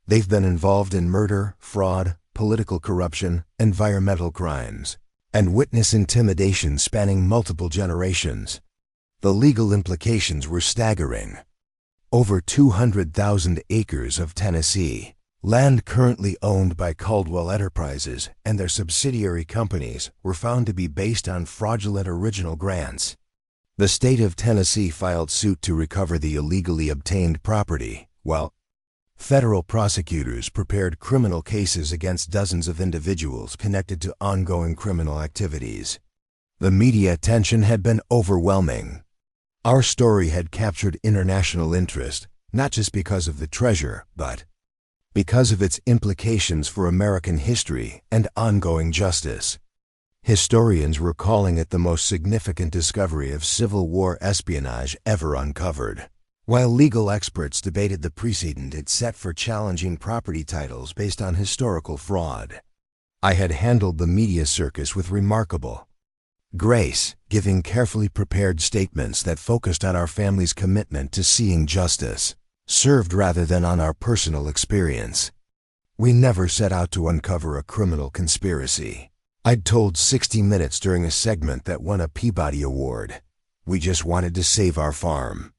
they've been involved in murder, fraud, political corruption, environmental crimes, and witness intimidation spanning multiple generations. The legal implications were staggering. Over 200,000 acres of Tennessee, land currently owned by Caldwell Enterprises and their subsidiary companies, were found to be based on fraudulent original grants. The state of Tennessee filed suit to recover the illegally obtained property, while federal prosecutors prepared criminal cases against dozens of individuals connected to ongoing criminal activities. The media attention had been overwhelming. Our story had captured international interest, not just because of the treasure, but because of its implications for American history and ongoing justice. Historians were calling it the most significant discovery of Civil War espionage ever uncovered, while legal experts debated the precedent it set for challenging property titles based on historical fraud. I had handled the media circus with remarkable grace, giving carefully prepared statements that focused on our family's commitment to seeing justice served rather than on our personal experience. We never set out to uncover a criminal conspiracy. I'd told 60 Minutes during a segment that won a Peabody Award. We just wanted to save our farm.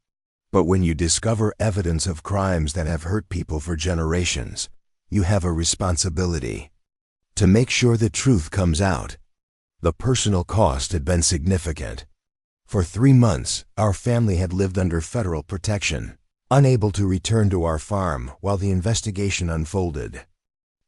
But when you discover evidence of crimes that have hurt people for generations, you have a responsibility to make sure the truth comes out. The personal cost had been significant. For 3 months, our family had lived under federal protection, unable to return to our farm while the investigation unfolded.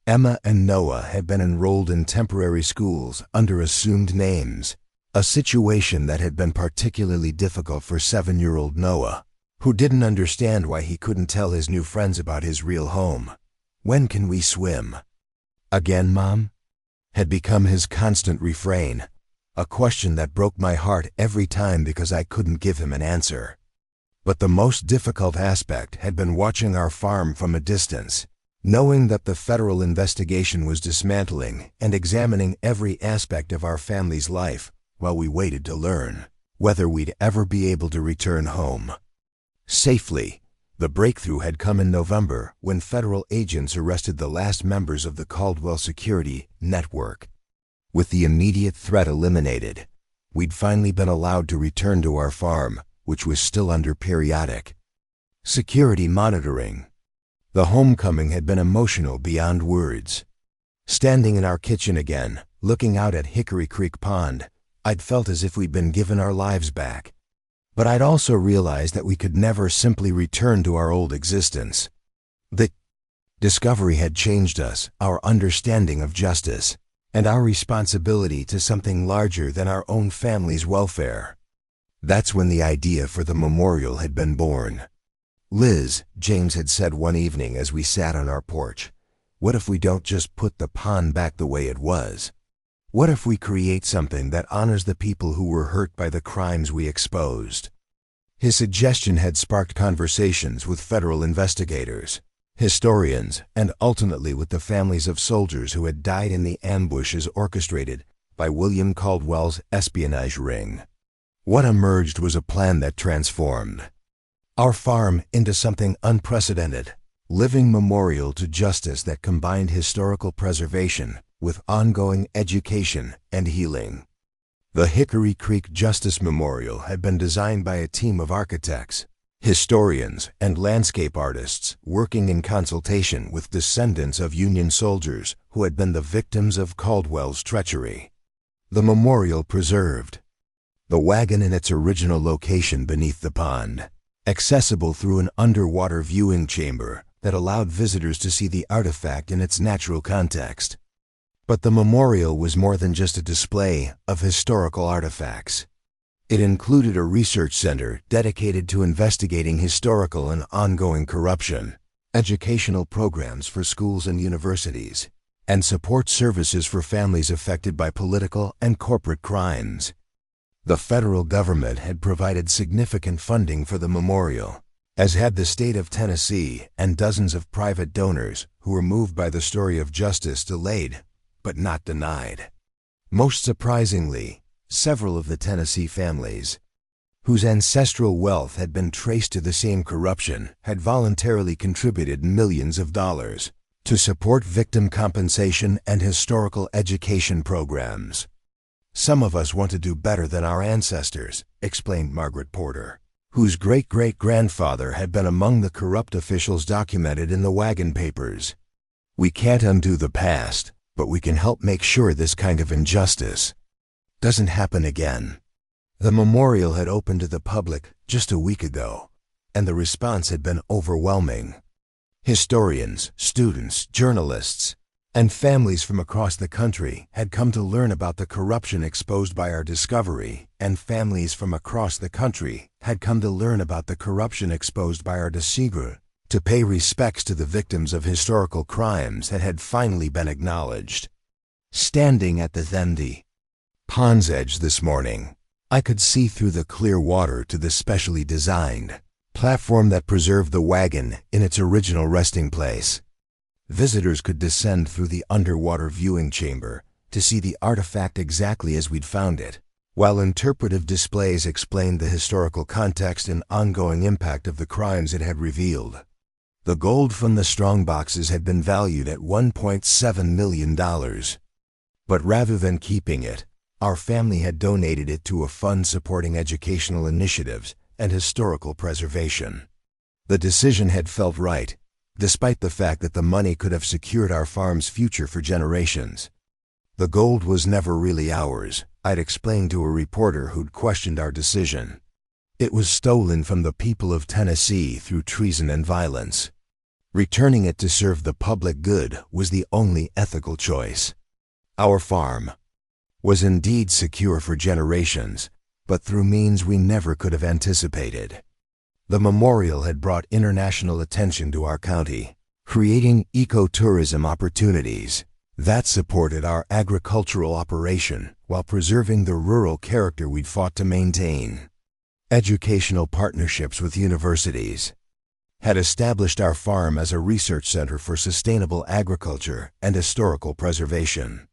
Emma and Noah had been enrolled in temporary schools under assumed names, a situation that had been particularly difficult for 7-year-old Noah, who didn't understand why he couldn't tell his new friends about his real home. "When can we swim?" "Again, Mom?" had become his constant refrain, a question that broke my heart every time because I couldn't give him an answer. But the most difficult aspect had been watching our farm from a distance, knowing that the federal investigation was dismantling and examining every aspect of our family's life while we waited to learn whether we'd ever be able to return home safely. The breakthrough had come in November when federal agents arrested the last members of the Caldwell security network. With the immediate threat eliminated, we'd finally been allowed to return to our farm, which was still under periodic security monitoring. The homecoming had been emotional beyond words. Standing in our kitchen again, looking out at Hickory Creek Pond, I'd felt as if we'd been given our lives back. But I'd also realized that we could never simply return to our old existence. The discovery had changed us, our understanding of justice, and our responsibility to something larger than our own family's welfare. That's when the idea for the memorial had been born. "Liz," James had said one evening as we sat on our porch, "what if we don't just put the pond back the way it was? What if we create something that honors the people who were hurt by the crimes we exposed?" His suggestion had sparked conversations with federal investigators, historians, and ultimately with the families of soldiers who had died in the ambushes orchestrated by William Caldwell's espionage ring. What emerged was a plan that transformed our farm into something unprecedented, living memorial to justice that combined historical preservation with ongoing education and healing. The Hickory Creek Justice Memorial had been designed by a team of architects, historians, and landscape artists working in consultation with descendants of Union soldiers who had been the victims of Caldwell's treachery. The memorial preserved the wagon in its original location beneath the pond, accessible through an underwater viewing chamber that allowed visitors to see the artifact in its natural context. But the memorial was more than just a display of historical artifacts. It included a research center dedicated to investigating historical and ongoing corruption, educational programs for schools and universities, and support services for families affected by political and corporate crimes. The federal government had provided significant funding for the memorial, as had the state of Tennessee and dozens of private donors who were moved by the story of justice delayed but not denied. Most surprisingly, several of the Tennessee families, whose ancestral wealth had been traced to the same corruption, had voluntarily contributed millions of dollars to support victim compensation and historical education programs. "Some of us want to do better than our ancestors," explained Margaret Porter, whose great-great-grandfather had been among the corrupt officials documented in the Wagon papers. "We can't undo the past, but we can help make sure this kind of injustice doesn't happen again." The memorial had opened to the public just a week ago, and the response had been overwhelming. Historians, students, journalists, and families from across the country had come to learn about the corruption exposed by our discovery, and families from across the country had come to learn about the corruption exposed by our discovery, to pay respects to the victims of historical crimes that had finally been acknowledged. Standing at the empty pond's edge this morning, I could see through the clear water to the specially designed platform that preserved the wagon in its original resting place. Visitors could descend through the underwater viewing chamber to see the artifact exactly as we'd found it, while interpretive displays explained the historical context and ongoing impact of the crimes it had revealed. The gold from the strong boxes had been valued at $1.7 million. But rather than keeping it, our family had donated it to a fund supporting educational initiatives and historical preservation. The decision had felt right, despite the fact that the money could have secured our farm's future for generations. The gold was never really ours, I'd explained to a reporter who'd questioned our decision. It was stolen from the people of Tennessee through treason and violence. Returning it to serve the public good was the only ethical choice. Our farm was indeed secure for generations, but through means we never could have anticipated. The memorial had brought international attention to our county, creating ecotourism opportunities that supported our agricultural operation while preserving the rural character we'd fought to maintain. Educational partnerships with universities had established our farm as a research center for sustainable agriculture and historical preservation.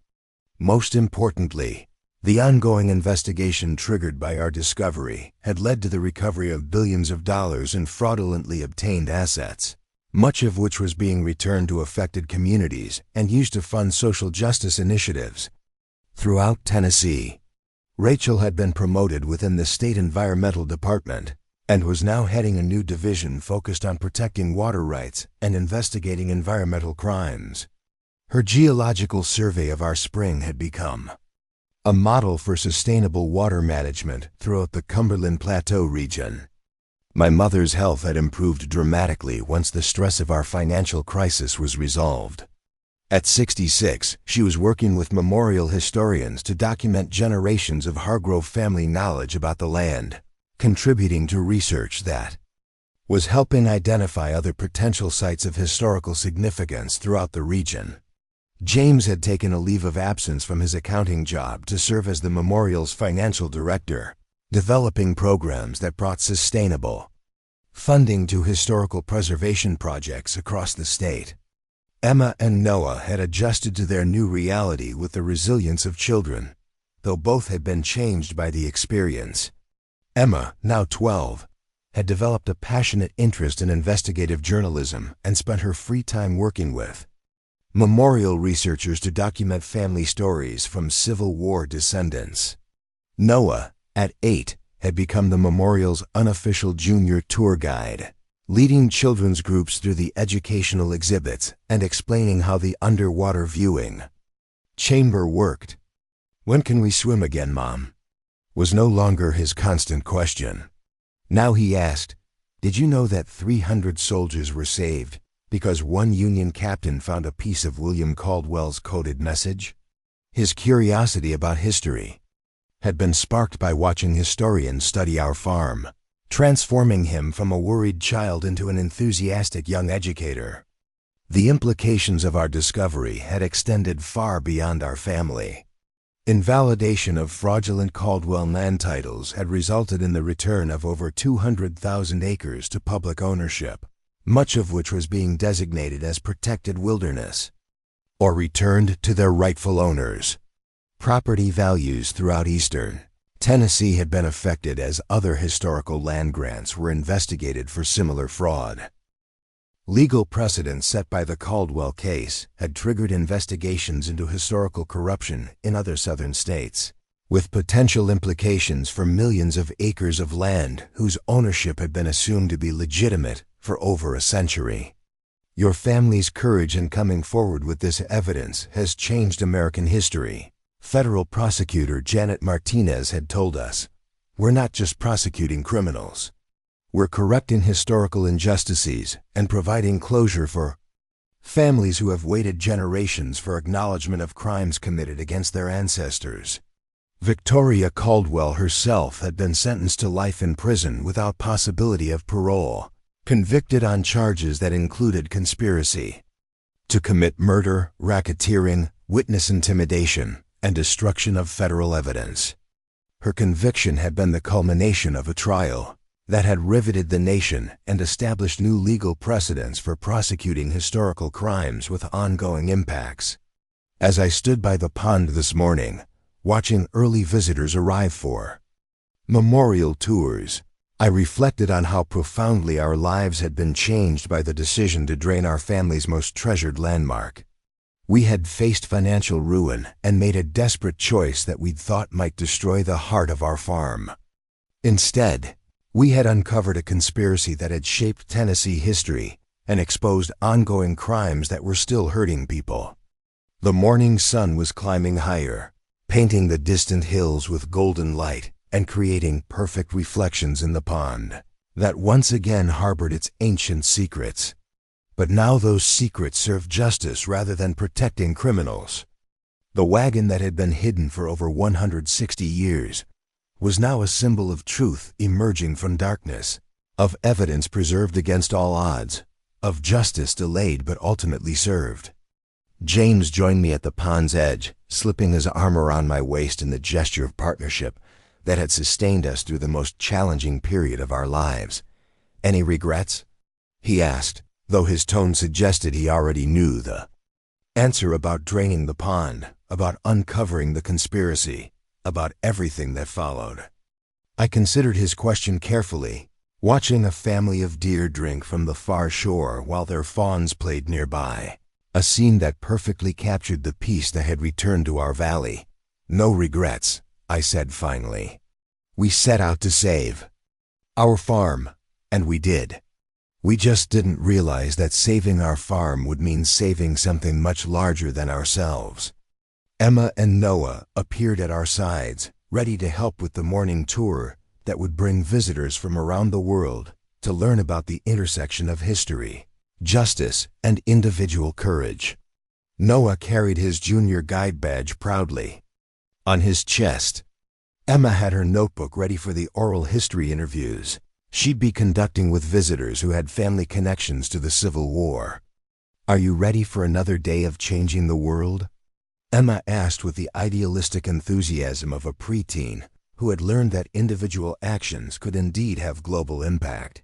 Most importantly, the ongoing investigation triggered by our discovery had led to the recovery of billions of dollars in fraudulently obtained assets, much of which was being returned to affected communities and used to fund social justice initiatives. Throughout Tennessee, Rachel had been promoted within the state environmental department and was now heading a new division focused on protecting water rights and investigating environmental crimes. Her geological survey of our spring had become a model for sustainable water management throughout the Cumberland Plateau region. My mother's health had improved dramatically once the stress of our financial crisis was resolved. At 66, she was working with memorial historians to document generations of Hargrove family knowledge about the land, contributing to research that was helping identify other potential sites of historical significance throughout the region. James had taken a leave of absence from his accounting job to serve as the memorial's financial director, developing programs that brought sustainable funding to historical preservation projects across the state. Emma and Noah had adjusted to their new reality with the resilience of children, though both had been changed by the experience. Emma, now 12, had developed a passionate interest in investigative journalism and spent her free time working with memorial researchers to document family stories from Civil War descendants. Noah, at 8, had become the memorial's unofficial junior tour guide, leading children's groups through the educational exhibits and explaining how the underwater viewing chamber worked. "When can we swim again, Mom?" was no longer his constant question. Now he asked, "Did you know that 300 soldiers were saved because one Union captain found a piece of William Caldwell's coded message?" His curiosity about history had been sparked by watching historians study our farm, transforming him from a worried child into an enthusiastic young educator. The implications of our discovery had extended far beyond our family. Invalidation of fraudulent Caldwell land titles had resulted in the return of over 200,000 acres to public ownership, much of which was being designated as protected wilderness, or returned to their rightful owners. Property values throughout eastern Tennessee had been affected as other historical land grants were investigated for similar fraud. Legal precedents set by the Caldwell case had triggered investigations into historical corruption in other southern states, with potential implications for millions of acres of land whose ownership had been assumed to be legitimate for over a century. Your family's courage in coming forward with this evidence has changed American history, Federal Prosecutor Janet Martinez had told us. "We're not just prosecuting criminals. We're correcting historical injustices and providing closure for families who have waited generations for acknowledgement of crimes committed against their ancestors." Victoria Caldwell herself had been sentenced to life in prison without possibility of parole, convicted on charges that included conspiracy to commit murder, racketeering, witness intimidation, and destruction of federal evidence. Her conviction had been the culmination of a trial that had riveted the nation and established new legal precedents for prosecuting historical crimes with ongoing impacts. As I stood by the pond this morning, watching early visitors arrive for memorial tours, I reflected on how profoundly our lives had been changed by the decision to drain our family's most treasured landmark. We had faced financial ruin and made a desperate choice that we'd thought might destroy the heart of our farm. Instead, we had uncovered a conspiracy that had shaped Tennessee history and exposed ongoing crimes that were still hurting people. The morning sun was climbing higher, painting the distant hills with golden light and creating perfect reflections in the pond that once again harbored its ancient secrets. But now those secrets served justice rather than protecting criminals. The wagon that had been hidden for over 160 years was now a symbol of truth emerging from darkness, of evidence preserved against all odds, of justice delayed but ultimately served. James joined me at the pond's edge, slipping his arm around my waist in the gesture of partnership that had sustained us through the most challenging period of our lives. "Any regrets?" he asked, though his tone suggested he already knew the answer about draining the pond, about uncovering the conspiracy, about everything that followed. I considered his question carefully, watching a family of deer drink from the far shore while their fawns played nearby, a scene that perfectly captured the peace that had returned to our valley. "No regrets," I said finally. "We set out to save our farm, and we did. We just didn't realize that saving our farm would mean saving something much larger than ourselves." Emma and Noah appeared at our sides, ready to help with the morning tour that would bring visitors from around the world to learn about the intersection of history, justice, and individual courage. Noah carried his junior guide badge proudly on his chest. Emma had her notebook ready for the oral history interviews she'd be conducting with visitors who had family connections to the Civil War. "Are you ready for another day of changing the world?" Emma asked with the idealistic enthusiasm of a preteen who had learned that individual actions could indeed have global impact.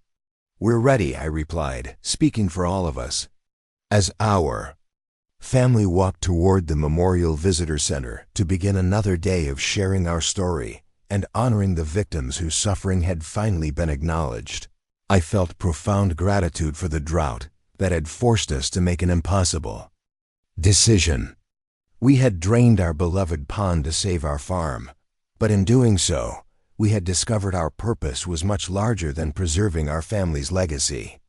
"We're ready," I replied, speaking for all of us. As our family walked toward the Memorial Visitor Center to begin another day of sharing our story and honoring the victims whose suffering had finally been acknowledged, I felt profound gratitude for the drought that had forced us to make an impossible decision. We had drained our beloved pond to save our farm, but in doing so, we had discovered our purpose was much larger than preserving our family's legacy.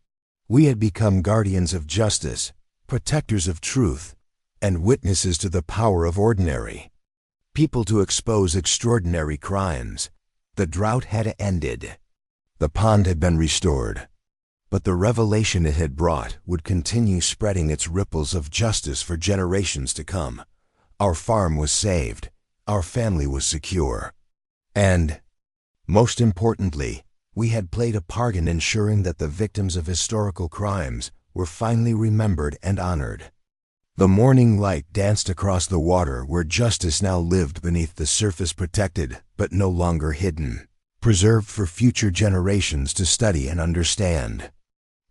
We had become guardians of justice, protectors of truth, and witnesses to the power of ordinary people to expose extraordinary crimes. The drought had ended. The pond had been restored, but the revelation it had brought would continue spreading its ripples of justice for generations to come. Our farm was saved, our family was secure, and, most importantly, we had played a part in ensuring that the victims of historical crimes were finally remembered and honored. The morning light danced across the water where justice now lived beneath the surface, protected but no longer hidden, preserved for future generations to study and understand.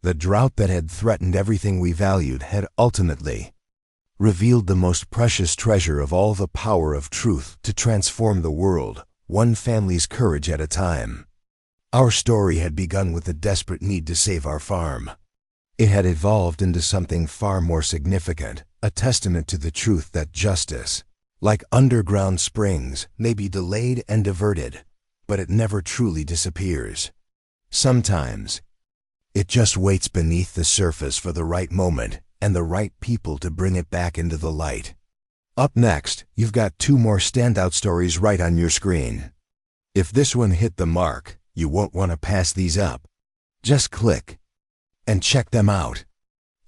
The drought that had threatened everything we valued had ultimately revealed the most precious treasure of all, the power of truth to transform the world, one family's courage at a time. Our story had begun with the desperate need to save our farm. It had evolved into something far more significant, a testament to the truth that justice, like underground springs, may be delayed and diverted, but it never truly disappears. Sometimes, it just waits beneath the surface for the right moment and the right people to bring it back into the light. Up next, you've got 2 more standout stories right on your screen. If this one hit the mark, you won't want to pass these up. Just click and check them out.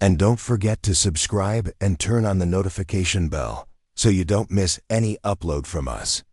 And don't forget to subscribe and turn on the notification bell so you don't miss any upload from us.